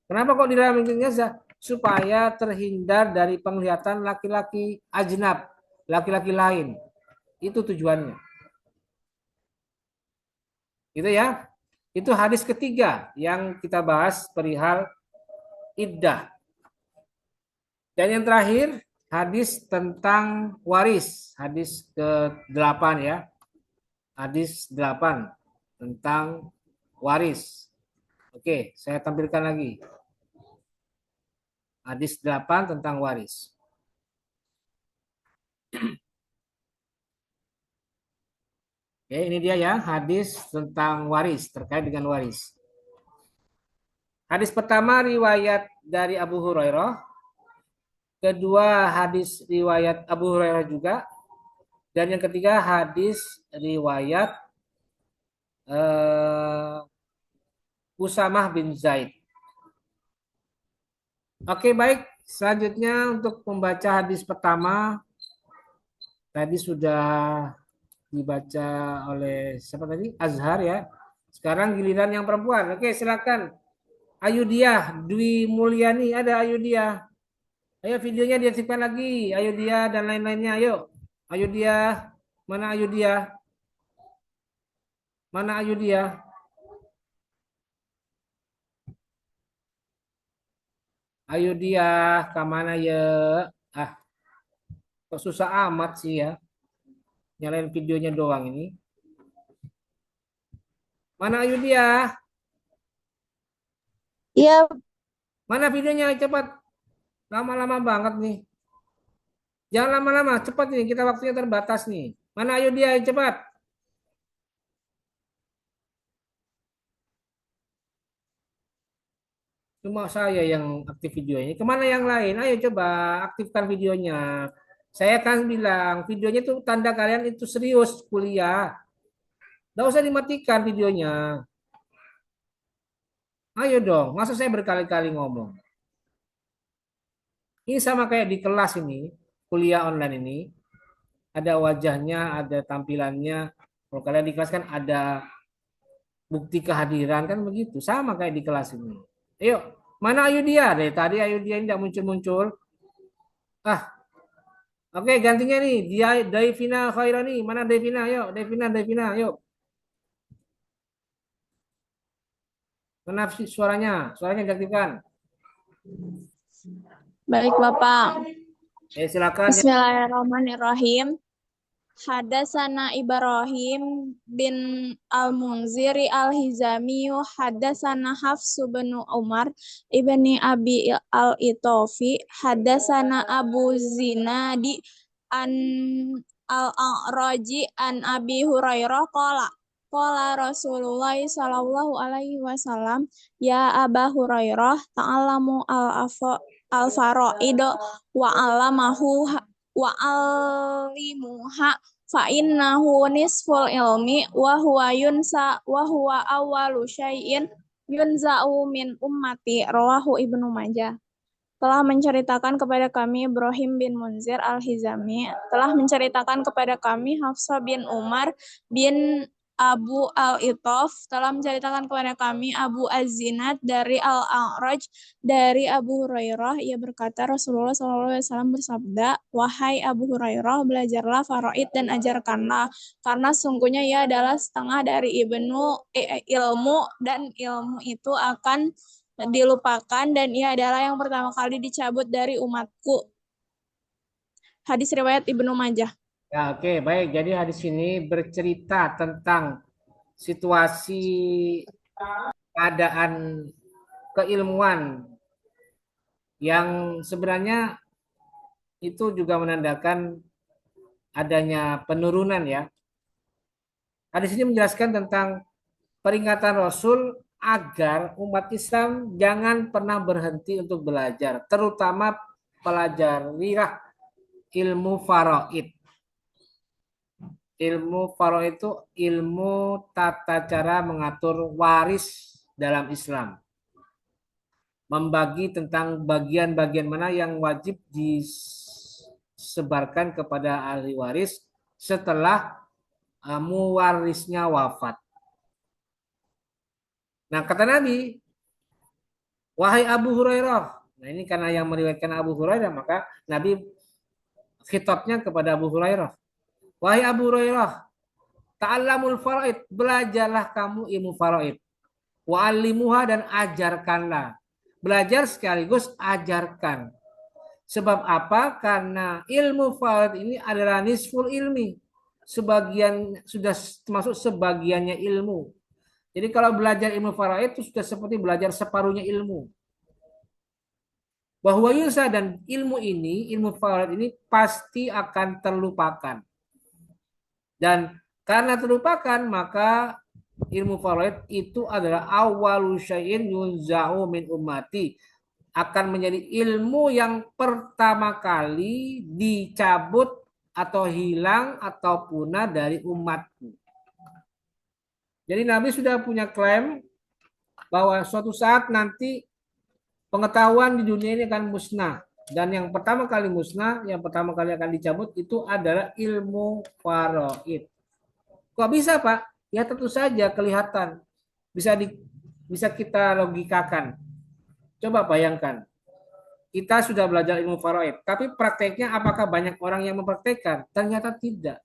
Kenapa kok dilarang mengikuti jenazah? Supaya terhindar dari penglihatan laki-laki ajnab, laki-laki lain. Itu tujuannya. Gitu ya. Itu hadis ketiga yang kita bahas perihal iddah. Dan yang terakhir, hadis tentang waris. Hadis ke-8 ya. Hadis 8 tentang waris. Oke, saya tampilkan lagi. Hadis 8 tentang waris. Oke, ini dia ya, hadis tentang waris, terkait dengan waris. Hadis pertama riwayat dari Abu Hurairah. Kedua hadis riwayat Abu Hurairah juga. Dan yang ketiga hadis riwayat Usamah bin Zaid. Oke, baik. Selanjutnya untuk membaca hadis pertama. Tadi sudah dibaca oleh siapa tadi? Azhar ya. Sekarang giliran yang perempuan. Oke, silakan. Ayudiah, Dwi Mulyani, ada Ayudiah. Ayo videonya diaktifkan lagi. Ayudiah dan lain-lainnya, ayo. Ayudiah. Mana ayu dia? Mana ayu dia? Ayo dia, ke mana ya? Ah, kok susah amat sih ya. Nyalain videonya doang ini. Mana ayo dia? Iya, Mana videonya? Cepat. Lama-lama banget nih. Jangan lama-lama, cepat nih. Kita waktunya terbatas nih. Mana ayo dia? Cepat. Cuma saya yang aktif videonya. Kemana yang lain? Ayo coba aktifkan videonya. Saya kan bilang videonya tuh tanda kalian itu serius kuliah. Nggak usah dimatikan videonya. Ayo dong. Masa saya berkali-kali ngomong. Ini sama kayak di kelas ini, kuliah online ini. Ada wajahnya, ada tampilannya. Kalau kalian di kelas kan ada bukti kehadiran kan begitu. Sama kayak di kelas ini. Ayo, mana Ayu dia? Dari tadi Ayu dia tidak muncul-muncul. Ah, oke, gantinya nih. Dia Devina Khairani. Mana Devina? Ayo, Devina, ayo. Mana suaranya? Suaranya diaktifkan. Baik, Bapak. Silakan ya. Bismillahirrahmanirrahim. Hadasana Ibrahim bin Al-Munziri Al-Hizami Hadasana Hafsu bin Umar ibni Abi Al-Itofi Hadasana Abu Zinadi an Al-A'raji an Abi Hurairah Qala Rasulullah sallallahu alaihi wasallam ya Aba Hurairah ta'alamu al-faraid wa alamahu wa alimuha fa innahu nisful ilmi wa huwa awwalu syai'in yunza'u min ummati rawahu Ibnu Majah. Telah menceritakan kepada kami Ibrahim bin Munzir Al-Hizami, telah menceritakan kepada kami Hafsah bin Umar bin Abu Al-Itof, telah menceritakan kepada kami Abu Az-Zinad dari Al-A'raj dari Abu Hurairah. Ia berkata Rasulullah SAW bersabda, wahai Abu Hurairah, belajarlah faraid dan ajarkanlah, karena sungguhnya ia adalah setengah dari ilmu, dan ilmu itu akan dilupakan, dan ia adalah yang pertama kali dicabut dari umatku. Hadis riwayat Ibnu Majah. Ya, oke, baik. Jadi hadis ini bercerita tentang situasi keadaan keilmuan yang sebenarnya itu juga menandakan adanya penurunan ya. Hadis ini menjelaskan tentang peringatan Rasul agar umat Islam jangan pernah berhenti untuk belajar, terutama pelajarilah ilmu faraid. Ilmu faraid itu ilmu tata cara mengatur waris dalam Islam. Membagi tentang bagian-bagian mana yang wajib disebarkan kepada ahli waris setelah muwarisnya wafat. Nah, kata Nabi, wahai Abu Hurairah. Nah, ini karena yang meriwayatkan Abu Hurairah, maka Nabi khitabnya kepada Abu Hurairah. Wahai Abu Hurairah, ta'allamul faraid, belajarlah kamu ilmu faraid. Wa'allimuha, dan ajarkanlah. Belajar sekaligus ajarkan. Sebab apa? Karena ilmu faraid ini adalah nisful ilmi. Sebagian sudah termasuk sebagiannya ilmu. Jadi kalau belajar ilmu faraid itu sudah seperti belajar separuhnya ilmu. Bahwa yunsa, dan ilmu ini, ilmu faraid ini pasti akan terlupakan. Dan karena terlupakan, maka ilmu faraid itu adalah awwalu syai'in yunza'u min ummati, akan menjadi ilmu yang pertama kali dicabut atau hilang atau punah dari umatku. Jadi Nabi sudah punya klaim bahwa suatu saat nanti pengetahuan di dunia ini akan musnah. Dan yang pertama kali musnah, yang pertama kali akan dicabut itu adalah ilmu faraid. Kok bisa, Pak? Ya tentu saja kelihatan. Bisa kita logikakan. Coba bayangkan. Kita sudah belajar ilmu faraid, tapi prakteknya apakah banyak orang yang mempraktekkan? Ternyata tidak.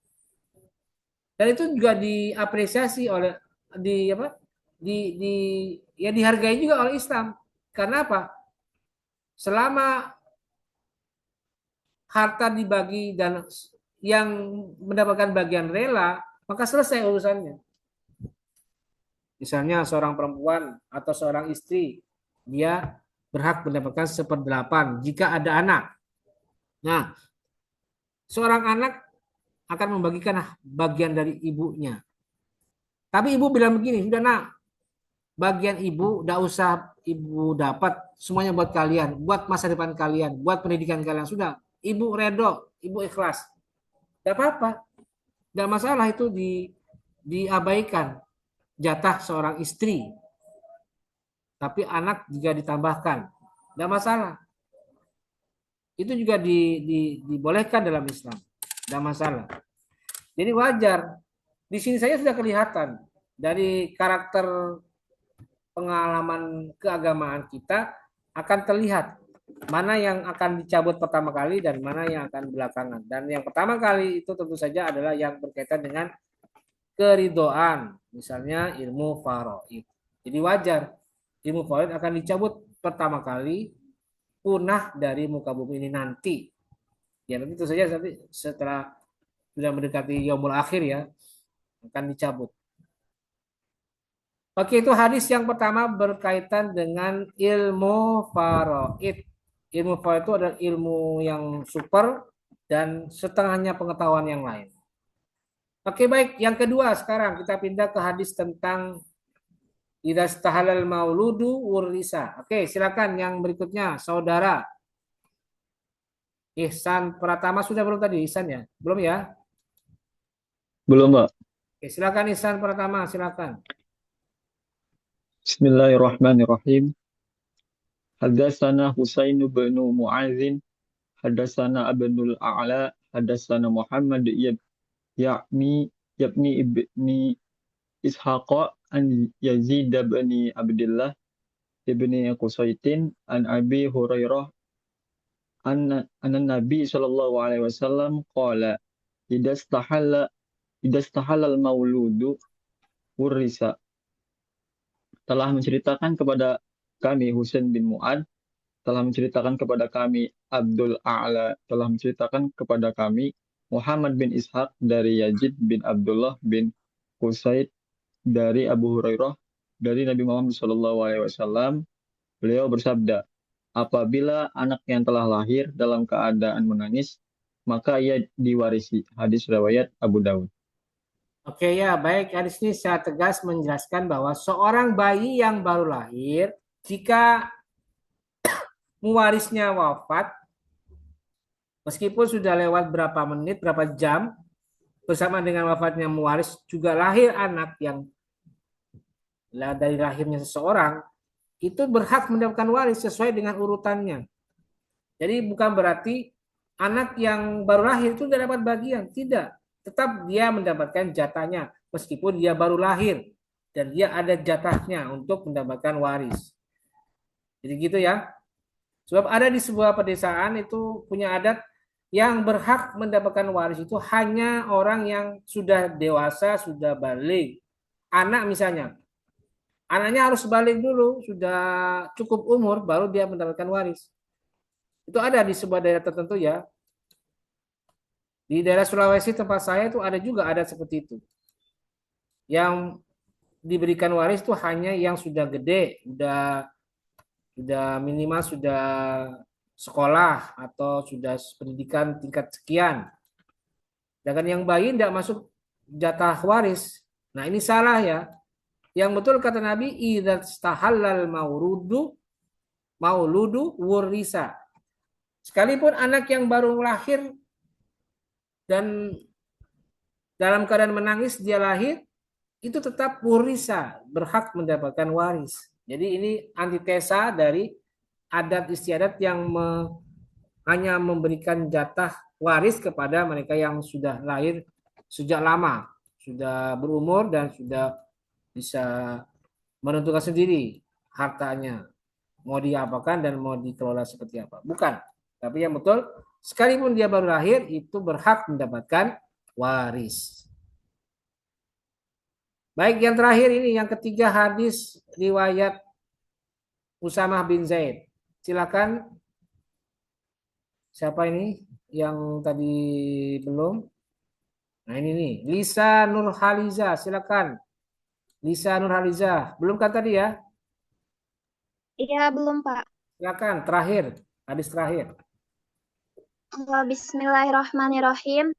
Dan itu juga diapresiasi oleh di apa? Di ya dihargai juga oleh Islam. Karena apa? Selama harta dibagi dan yang mendapatkan bagian rela, maka selesai urusannya. Misalnya seorang perempuan atau seorang istri, dia berhak mendapatkan 1/8 jika ada anak. Nah, seorang anak akan membagikan bagian dari ibunya. Tapi ibu bilang begini, sudah nak, bagian ibu tidak usah ibu dapat, semuanya buat kalian, buat masa depan kalian, buat pendidikan kalian. Sudah, ibu redo, ibu ikhlas. Tidak apa-apa, tidak masalah itu diabaikan jatah seorang istri. Tapi anak juga ditambahkan, tidak masalah. Itu juga dibolehkan dalam Islam, tidak masalah. Jadi wajar. Di sini saya sudah kelihatan dari karakter pengalaman keagamaan kita akan terlihat mana yang akan dicabut pertama kali dan mana yang akan belakangan. Dan yang pertama kali itu tentu saja adalah yang berkaitan dengan keridoan, misalnya ilmu faraid. Jadi wajar ilmu faraid akan dicabut pertama kali, punah dari muka bumi ini nanti. Ya nanti tentu saja nanti setelah sudah mendekati yaumul akhir ya akan dicabut. Oke, itu hadis yang pertama berkaitan dengan ilmu faraid. Ilmu faraid itu adalah ilmu yang super dan setengahnya pengetahuan yang lain. Oke, baik. Yang kedua sekarang kita pindah ke hadis tentang idza stahalal mauludu wurrisa. Oke, silakan yang berikutnya, saudara Ihsan Pratama sudah belum tadi Ihsan ya? Belum ya? Belum, Pak. Oke, silakan Ihsan Pratama, silakan. Bismillahirrahmanirrahim. Hadatsana Husain bin Mu'adzin, hadatsana Abdul A'la, hadatsana Muhammad ya'ni ibni Ishaq an Yazid bin Abdullah ibni Qusaitin an Abi Hurairah anna Nabi sallallahu alaihi wasallam qala idza istahalla al-mauludu wurrisa. Telah menceritakan kepada kami Husain bin Mu'ad, telah menceritakan kepada kami Abdul A'la, telah menceritakan kepada kami Muhammad bin Ishaq dari Yazid bin Abdullah bin Qusaid dari Abu Hurairah dari Nabi Muhammad SAW. Beliau bersabda, apabila anak yang telah lahir dalam keadaan menangis, maka ia diwarisi. Hadis riwayat Abu Dawud. Oke ya, baik. Hadis ini secara tegas menjelaskan bahwa seorang bayi yang baru lahir, jika mewarisnya wafat, meskipun sudah lewat berapa menit, berapa jam, bersama dengan wafatnya mewaris, juga lahir anak yang dari lahirnya seseorang, itu berhak mendapatkan waris sesuai dengan urutannya. Jadi bukan berarti anak yang baru lahir itu tidak dapat bagian, tidak. Tetap dia mendapatkan jatahnya meskipun dia baru lahir dan dia ada jatahnya untuk mendapatkan waris. Jadi gitu ya. Sebab ada di sebuah pedesaan itu punya adat yang berhak mendapatkan waris itu hanya orang yang sudah dewasa, sudah balik. Anak misalnya. Anaknya harus balik dulu, sudah cukup umur baru dia mendapatkan waris. Itu ada di sebuah daerah tertentu ya. Di daerah Sulawesi tempat saya itu ada juga ada seperti itu. Yang diberikan waris itu hanya yang sudah gede, sudah minimal sudah sekolah atau sudah pendidikan tingkat sekian. Sedangkan yang bayi tidak masuk jatah waris. Nah ini salah ya. Yang betul kata Nabi, idza stahallal mauludu wurrisa. Sekalipun anak yang baru lahir dan dalam keadaan menangis dia lahir, itu tetap wurrisa, berhak mendapatkan waris. Jadi ini antitesa dari adat istiadat yang hanya memberikan jatah waris kepada mereka yang sudah lahir sejak lama, sudah berumur dan sudah bisa menentukan sendiri hartanya mau diapakan dan mau dikelola seperti apa. Bukan. Tapi yang betul, sekalipun dia baru lahir, itu berhak mendapatkan waris. Baik, yang terakhir ini yang ketiga hadis riwayat Usamah bin Zaid. Silakan, siapa ini yang tadi belum? Nah ini nih, Lisa Nurhaliza, silakan. Lisa Nurhaliza, belum kan tadi ya? Iya, belum, Pak. Silakan, terakhir, hadis terakhir. Bismillahirrahmanirrahim.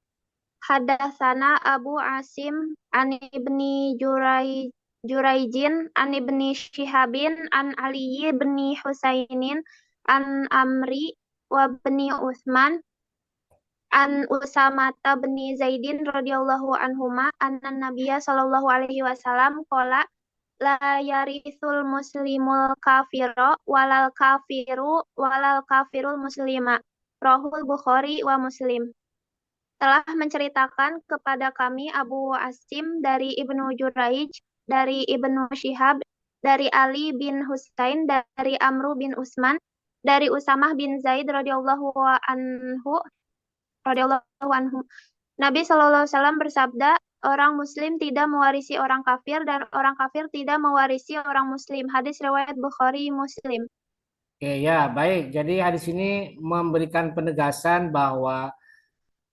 Hadatsana Abu Asim an ibni Juraijin an ibni Shihabin an Ali bin Husainin an Amri wa bni Utsman an Usamata bin Zaidin radhiyallahu anhuma anna Nabiyya sallallahu alaihi wasallam qala la yarithul muslimul kafiro walal kafirul muslima. Rahul Bukhari wa Muslim. Telah menceritakan kepada kami Abu Asim dari Ibnu Juraij, dari Ibnu Syihab, dari Ali bin Husain, dari Amru bin Utsman, dari Usamah bin Zaid radhiyallahu anhu. Nabi Shallallahu alaihi wasallam bersabda, orang muslim tidak mewarisi orang kafir dan orang kafir tidak mewarisi orang muslim. Hadis riwayat Bukhari Muslim. Oke ya, baik. Jadi hadis ini memberikan penegasan bahwa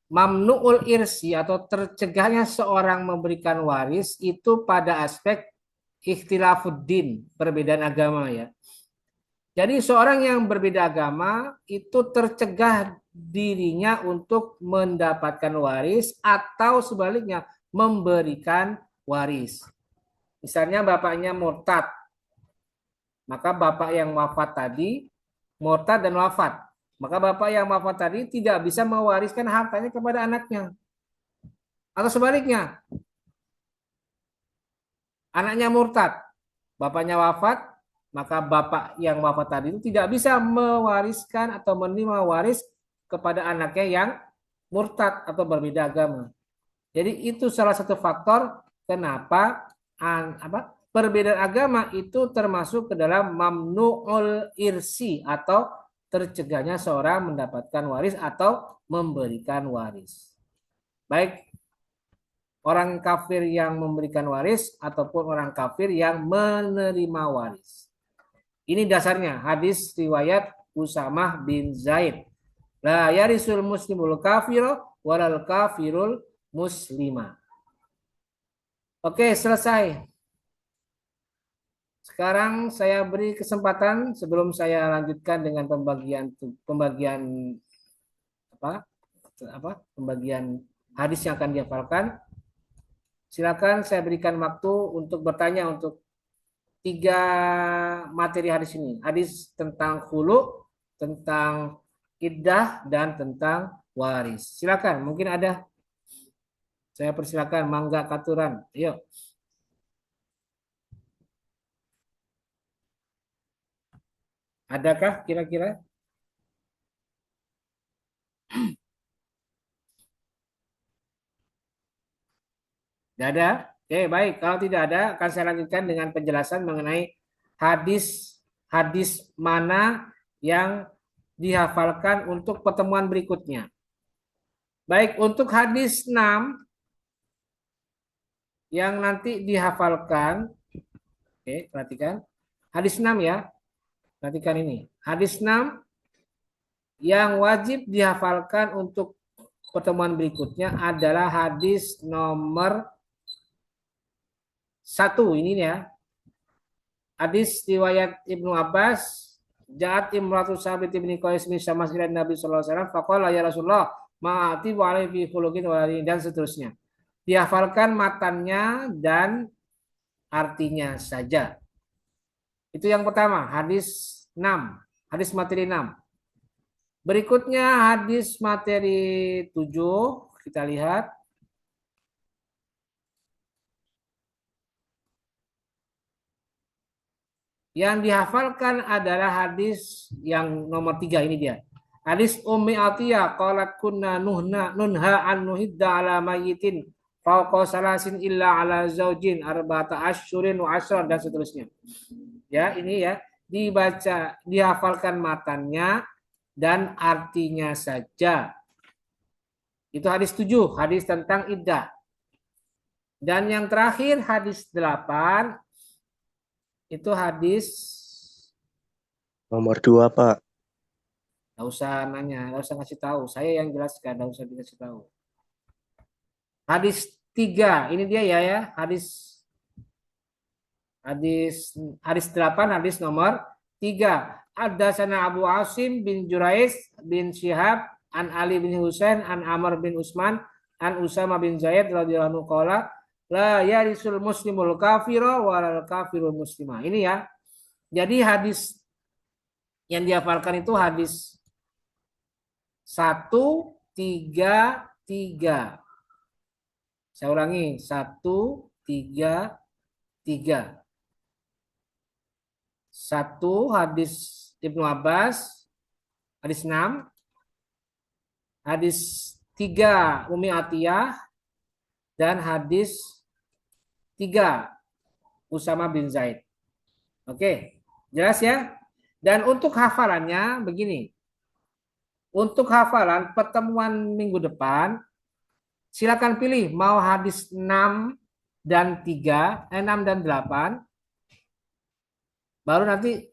mamnu'ul irsi atau tercegahnya seorang memberikan waris itu pada aspek ikhtilafuddin, perbedaan agama ya. Jadi seorang yang berbeda agama itu tercegah dirinya untuk mendapatkan waris atau sebaliknya memberikan waris. Misalnya bapaknya murtad, maka bapak yang wafat tadi murtad dan wafat. Maka bapak yang wafat tadi tidak bisa mewariskan hartanya kepada anaknya. Atau sebaliknya, anaknya murtad, bapaknya wafat, maka bapak yang wafat tadi itu tidak bisa mewariskan atau menerima waris kepada anaknya yang murtad atau berbeda agama. Jadi itu salah satu faktor kenapa perbedaan agama itu termasuk ke dalam mamnu'ul irsi atau tercegahnya seorang mendapatkan waris atau memberikan waris. Baik orang kafir yang memberikan waris ataupun orang kafir yang menerima waris. Ini dasarnya hadis riwayat Usamah bin Zaid. La yarisul muslimul kafiro walal kafirul muslima. Oke, selesai. Sekarang saya beri kesempatan sebelum saya lanjutkan dengan pembagian hadis yang akan dihafalkan. Silakan saya berikan waktu untuk bertanya untuk 3 materi hadis ini. Hadis tentang khulu, tentang iddah, dan tentang waris. Silakan, mungkin ada. Saya persilakan, mangga katuran. Yuk. Adakah kira-kira? Tidak ada? Oke, baik. Kalau tidak ada, akan saya lanjutkan dengan penjelasan mengenai hadis mana yang dihafalkan untuk pertemuan berikutnya. Baik, untuk hadis 6 yang nanti dihafalkan. Oke, perhatikan. Hadis 6 ya. Perhatikan ini. Hadis 6 yang wajib dihafalkan untuk pertemuan berikutnya adalah hadis nomor 1 ini ya. Hadis riwayat Ibnu Abbas, Ja'at imratu Sabit bin Qais bin Syammas ila Nabi sallallahu alaihi wasallam faqala ya Rasulullah ma'ati wa alaihi fi khuluqin wa dan seterusnya. Dihafalkan matannya dan artinya saja. Itu yang pertama, hadis 6, hadis materi 6. Berikutnya hadis materi 7, kita lihat. Yang dihafalkan adalah hadis yang nomor 3 ini dia. Hadis Ummi Atiyah qalat kunna nunha an nuhidda ala mayyitin fauqa salasin illa ala zaujin arba'ata asyurin wa asyran dan seterusnya. Ya, ini ya, dibaca, dihafalkan matannya dan artinya saja. Itu hadis 7, hadis tentang iddah. Dan yang terakhir hadis 8 itu hadis, Nomor 2, Pak. nggak usah nanya, nggak usah ngasih tahu. Saya yang jelaskan, nggak usah dikasih tahu. Hadis 3, ini dia ya, hadis hadis hadis 8, hadis nomor 3. Haddatsana Abu Asim bin Jurais bin Syihab an Ali bin Husain an Amr bin Utsman an Usama bin Zaid radhiyallahu anhu qala la yarisul muslimul kafira walal kafirul muslima. Ini ya. Jadi hadis yang dihafalkan itu hadis 1, 3, 3. Saya ulangi, 1, 3, 3. 1 hadis Ibnu Abbas, hadis 6. Hadis 3 Umi Atiyah, dan hadis 3 Usama bin Zaid. Oke, jelas ya? Dan untuk hafalannya begini. Untuk hafalan pertemuan minggu depan, silakan pilih mau hadis 6 dan 3, 6 dan 8. Baru nanti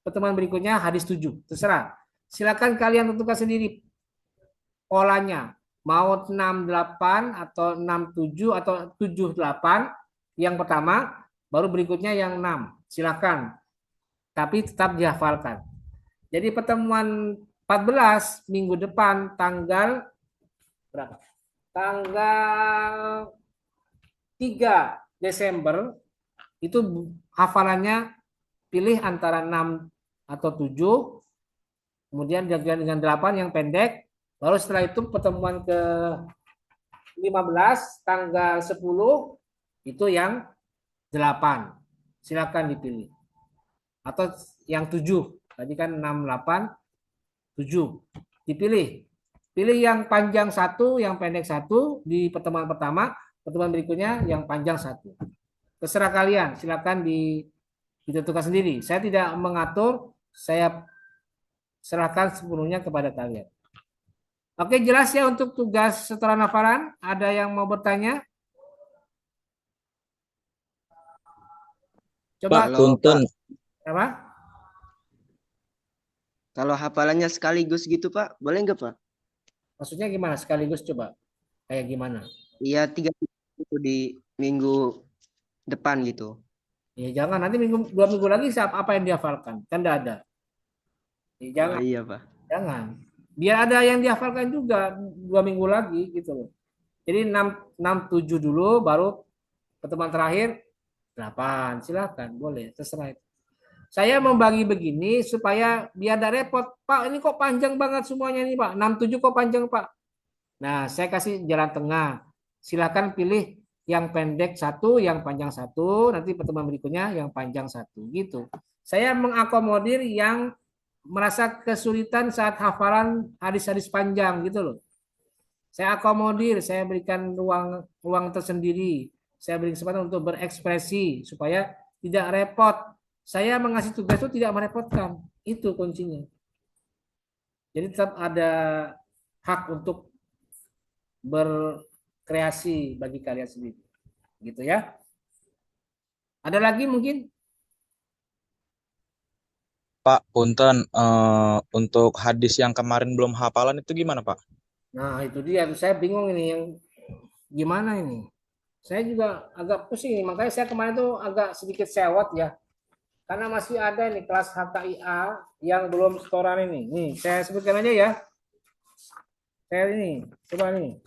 pertemuan berikutnya hadis 7. Terserah. Silakan kalian tentukan sendiri polanya. Mau 6-8 atau 6-7 atau 7-8 yang pertama, baru berikutnya yang 6. Silakan. Tapi tetap dihafalkan. Jadi pertemuan 14 minggu depan tanggal berapa? Tanggal 3 Desember itu hafalannya pilih antara 6 atau 7, kemudian diganti dengan 8 yang pendek. Lalu setelah itu pertemuan ke 15 tanggal 10 itu yang 8. Silakan dipilih. Atau yang 7. Tadi kan 6, 8, 7. Dipilih. Pilih yang panjang 1, yang pendek 1 di pertemuan pertama, pertemuan berikutnya yang panjang 1. Terserah kalian, silakan ditentukan sendiri. Saya tidak mengatur, saya serahkan sepenuhnya kepada kalian. Oke, jelas ya untuk tugas setoran hafalan? Ada yang mau bertanya? Coba. Kalau Punten. Apa? Kalau hafalannya sekaligus gitu Pak, boleh nggak Pak? Maksudnya gimana? Sekaligus coba. Kayak gimana? Iya 3 itu di minggu depan gitu. Ya jangan, nanti 2 minggu lagi apa yang dihafalkan? Kan tidak ada. Ya, jangan. Oh, iya Pak. Jangan. Biar ada yang dihafalkan juga 2 minggu lagi gitu loh. Jadi 6, 7 dulu, baru pertemuan terakhir 8. Silakan, boleh, terserah itu. Saya membagi begini supaya biar tidak repot. Pak, ini kok panjang banget semuanya nih Pak. 6, 7 kok panjang Pak. Nah, saya kasih jalan tengah. Silakan pilih yang pendek 1, yang panjang 1. Nanti pertemuan berikutnya yang panjang 1. Gitu. Saya mengakomodir yang merasa kesulitan saat hafalan hadis-hadis panjang gitu loh. Saya akomodir, saya berikan ruang tersendiri. Saya beri kesempatan untuk berekspresi supaya tidak repot. Saya mengasih tugas itu tidak merepotkan. Itu kuncinya. Jadi tetap ada hak untuk berkreasi bagi kalian sendiri. Gitu ya. Ada lagi mungkin? Pak, punten, untuk hadis yang kemarin belum hafalan itu gimana, Pak? Nah, itu dia. Saya bingung ini yang gimana ini. Saya juga agak pusing. Makanya saya kemarin tuh agak sedikit sewot ya. Karena masih ada nih kelas HKIA yang belum setoran ini. Nih, saya sebutkan aja ya. Saya ini, coba nih.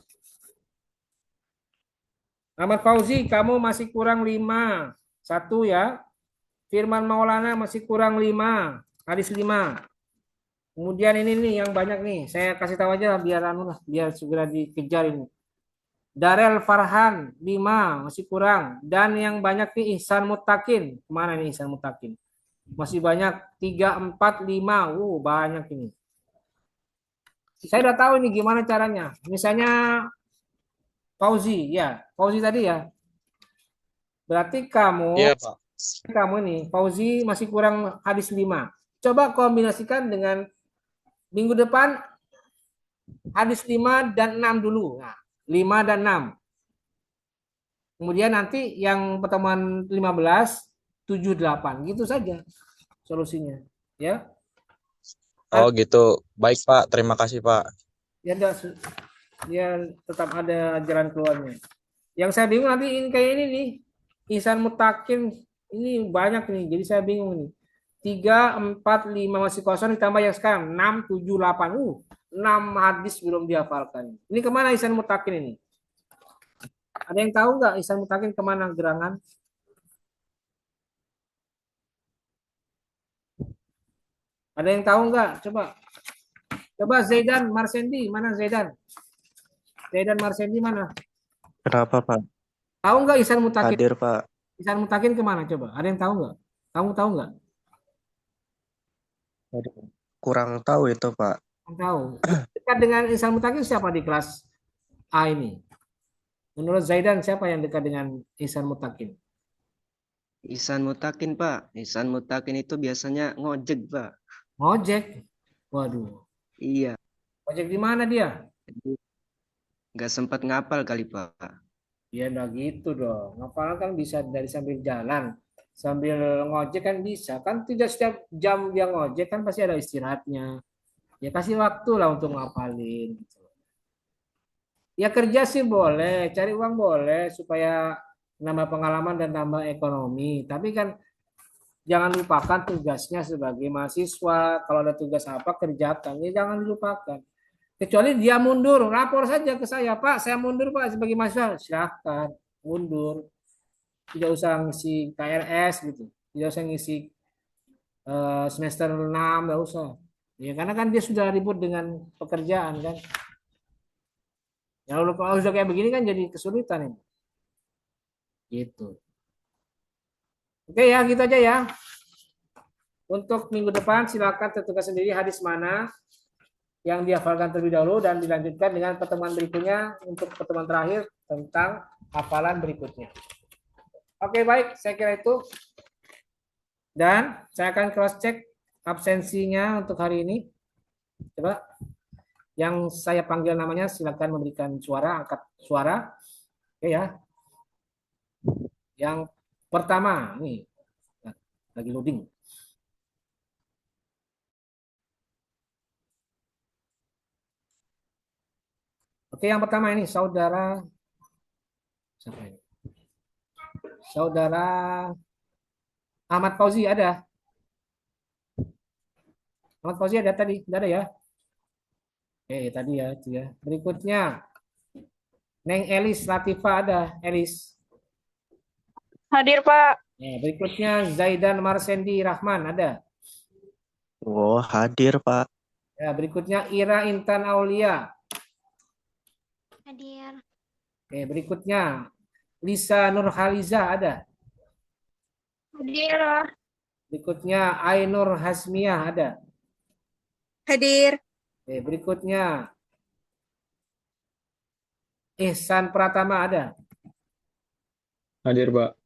Ahmad Fauzi, kamu masih kurang 5. 1 ya. Firman Maulana masih kurang 5. Hadis 5. Kemudian ini nih yang banyak nih. Saya kasih tahu aja biar biar segera dikejar ini. Darel Farhan 5 masih kurang. Dan yang banyak nih Ihsan Mutakin. Kemana nih Ihsan Mutakin? Masih banyak 3, 4, 5. Banyak ini. Saya udah tahu ini gimana caranya. Misalnya Fauzi, ya. Fauzi tadi ya. Berarti Iya, Pak. kamu nih, Fauzi masih kurang hadis 5. Coba kombinasikan dengan minggu depan hadis 5 dan 6 dulu. Nah, 5 dan 6. Kemudian nanti yang pertemuan 15, 7, 8. Gitu saja solusinya. Ya. Oh gitu. Baik Pak, terima kasih Pak. Ya, dia tetap ada jalan keluarnya. Yang saya bingung nanti ini kayak ini nih. Ihsan Mutakin ini banyak nih. Jadi saya bingung nih. 3, 4, 5 masih kosong ditambah yang sekarang 6, 7, 8. 6 hadis belum dihafalkan. Ini kemana Ihsan Mutakin ini? Ada yang tahu nggak Ihsan Mutakin kemana gerangan? Ada yang tahu nggak? Coba Zaidan Marsendi, mana Zaidan? Zaidan Marsendi mana? Kenapa Pak? Tahu nggak Ihsan Mutakin? Hadir Pak. Ihsan Mutakin kemana coba? Ada yang tahu nggak? Kamu tahu nggak? Kurang tahu itu Pak. Tahu. Dekat dengan Ihsan Mutakin siapa di kelas A ini? Menurut Zaidan siapa yang dekat dengan Ihsan Mutakin? Ihsan Mutakin, Pak. Ihsan Mutakin itu biasanya ngojek, Pak. Ngojek. Waduh. Iya. Ngojek di mana dia? Nggak sempat ngapal kali, Pak. Ya enggak gitu dong. Ngapal kan bisa dari sambil jalan. Sambil ngojek kan bisa. Kan tidak setiap jam dia ngojek kan pasti ada istirahatnya. Ya kasih waktu lah untuk ngapalin. Ya kerja sih boleh, cari uang boleh supaya nambah pengalaman dan nambah ekonomi. Tapi kan jangan lupakan tugasnya sebagai mahasiswa. Kalau ada tugas apa kerjakan, ya jangan dilupakan. Kecuali dia mundur, lapor saja ke saya, Pak, saya mundur Pak sebagai mahasiswa. Silahkan mundur. Tidak usah ngisi KRS gitu. Tidak usah ngisi semester 6, nggak usah. Ya karena kan dia sudah ribut dengan pekerjaan kan. Ya kalau sudah kayak begini kan jadi kesulitan ini. Gitu. Oke ya, gitu aja ya. Untuk minggu depan silakan tentukan sendiri hadis mana yang dihafalkan terlebih dahulu dan dilanjutkan dengan pertemuan berikutnya untuk pertemuan terakhir tentang hafalan berikutnya. Oke, baik, saya kira itu. Dan saya akan cross check absensinya untuk hari ini. Coba yang saya panggil namanya silakan memberikan suara, angkat suara. Oke ya. Yang pertama, ini lagi loading. Oke, yang pertama ini saudara siapa ini? Saudara Ahmad Fauzi ada? Ahmad Fauzi ada tadi? Tidak ada ya? Oke, tadi ya itu ya. Berikutnya Neng Elis Latifa ada? Elis. Hadir, Pak. Berikutnya Zaidan Marsendi Rahman ada? Oh, hadir Pak. Ya, berikutnya Ira Intan Aulia. Hadir. Berikutnya Lisa Nurhaliza ada? Hadir. Berikutnya Ainur Hasmiah ada? Hadir. Berikutnya Ihsan Pratama ada? Hadir, Pak.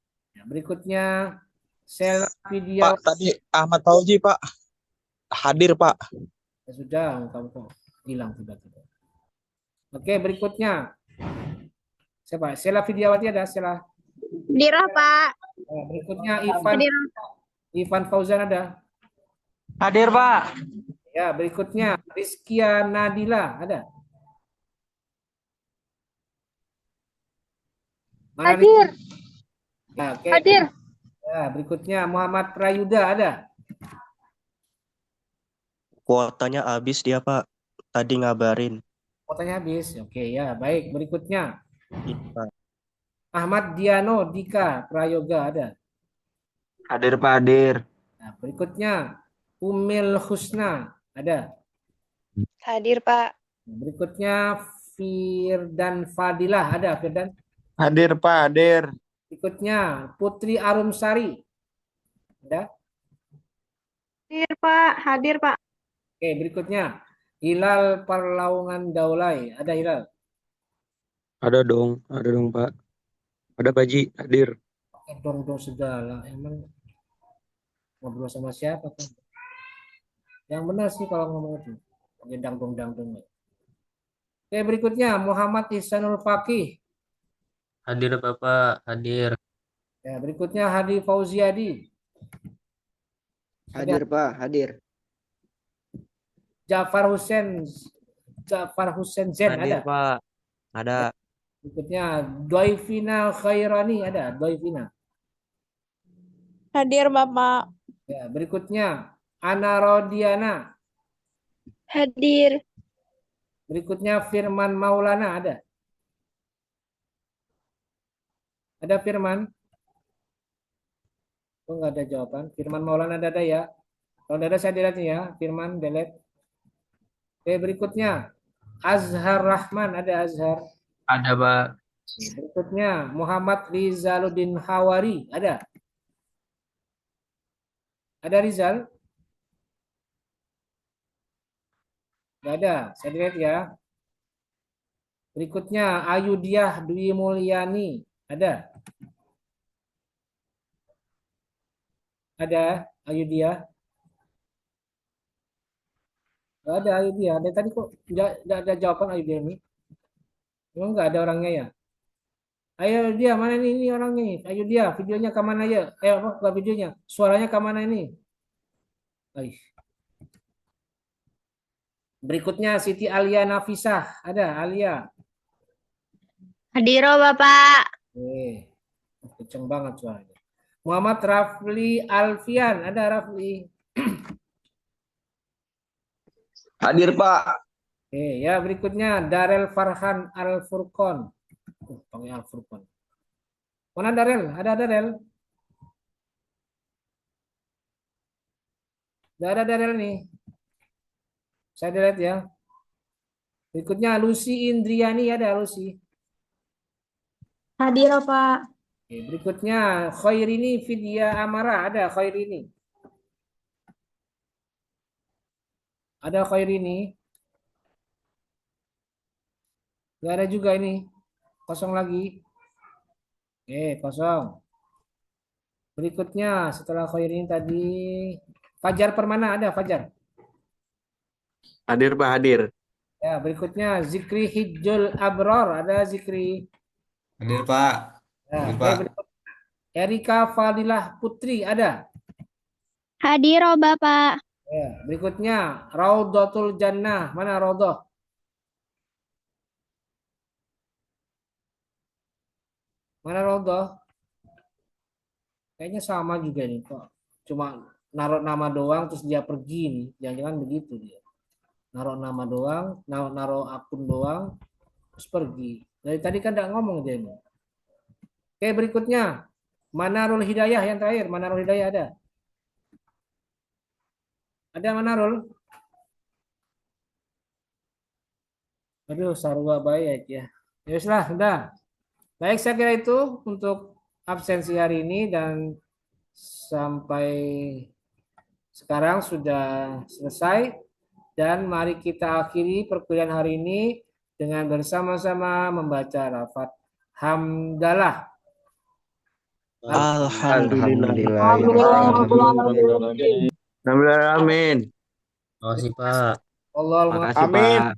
Berikutnya Sela Pak, Vidya. tadi Ahmad Fauzi Pak. Hadir Pak. Ya sudah, kamu kok hilang tiba-tiba. Oke, berikutnya siapa? Sela Vidyawati ada? Sela. Hadir, Pak. Berikutnya Hadir. Ivan Fauzan ada? Hadir, Pak. Ya, berikutnya Rizkia Nadila ada? Mana Hadir. Ya, oke. Hadir. Ya, berikutnya Muhammad Prayuda ada? Kuotanya habis dia Pak. Tadi ngabarin. Kuotanya habis. Oke, ya, baik. Berikutnya Iya, Pak. Ahmad Diano Dika Prayoga ada? Hadir, Pak. Hadir. Nah, berikutnya Umil Husna ada? Hadir, Pak. Berikutnya Firdan Fadilah ada? Firdan? Hadir, Pak. Hadir. Berikutnya Putri Arumsari ada? Hadir, Pak. Hadir, Pak. Oke, berikutnya Hilal Parlaungan Daulay ada? Hilal? Ada dong Pak. Ada Pak Ji, hadir. Dong segala, emang ngobrol sama siapa kan? Yang benar sih kalau ngomong itu, pakai dangdung. Oke, berikutnya Muhammad Ihsanul Fakih Hadir Bapak, hadir. Ya, berikutnya Hadi Fauziadi. Ada Hadir Pak, hadir. Jafar Hussein. Jafar Hussein Zen Hadir ada. Pak, ada. Berikutnya Doivina Khairani ada. Doivina. Hadir Bapak. Ya, berikutnya Ana Rodiana. Hadir. Berikutnya Firman Maulana ada. Ada Firman? Oh, nggak ada jawaban. Firman Maulana ada ya. Kalau ada saya delete ya. Firman delete. Oke, berikutnya Azhar Rahman ada Azhar. Ada Pak. Berikutnya Muhammad Rizaluddin Hawari ada. Ada Rizal? Nggak ada. Saya delete ya. Berikutnya Ayudiah Dwi Mulyani ada. Ada Ayudiah? Nggak ada Ayudiah. Dari tadi kok nggak ada jawaban Ayudiah ini? Memang nggak ada orangnya ya? Ayo dia mana ini orangnya nih? Ayo dia videonya ke mana ya? Apa bukan videonya? Suaranya ke mana ini? Baik. Berikutnya Siti Alia Nafisah ada Alia. Hadir Bapak. Kenceng banget suaranya. Muhammad Rafli Alfian ada Rafli. Hadir Pak. Ya berikutnya Darel Farhan Al Furqon. Panggil Al Furqon. Mana Darel? Ada Darel? Tidak ada Darel nih. Saya delete ya. Berikutnya Lucy Indriani ada Lucy. Hadir Pak. Berikutnya Khairini Vidya Amara ada Khairini. Ada Khairini. Gak ada juga ini. Kosong lagi. Kosong. Berikutnya setelah Khairini tadi Fajar Permana ada Fajar. Hadir Pak, hadir. Ya, berikutnya Zikri Hijjul Abror ada Zikri. Hadir Pak. Ya, Hadir Pak. Erika Fadilah Putri ada. Hadir Bapak. Ya, berikutnya Raudatul Jannah. Mana Raudah? Mana Raudah? Kayaknya sama juga nih kok. Cuma naruh nama doang terus dia pergi nih. Jangan-jangan begitu dia. Naruh nama doang, naruh akun doang, terus pergi. Dari tadi kan nggak ngomong dia nih. Oke, berikutnya Manarul Hidayah yang terakhir. Manarul Hidayah ada? Ada Manarul? Aduh, sarwa baik ya. Ya sudah, sudah. Baik, saya kira itu untuk absensi hari ini dan sampai sekarang sudah selesai. Dan mari kita akhiri perkuliahan hari ini dengan bersama-sama membaca lafaz hamdalah. Alhamdulillah. Amin. Makasih Pak. Makasih Pak.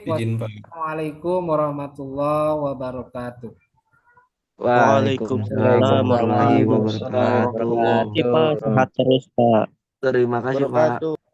Izin Pak. Assalamualaikum warahmatullahi wabarakatuh. Waalaikumsalam warahmatullahi wabarakatuh. Sehat terus Pak. Terima kasih Pak.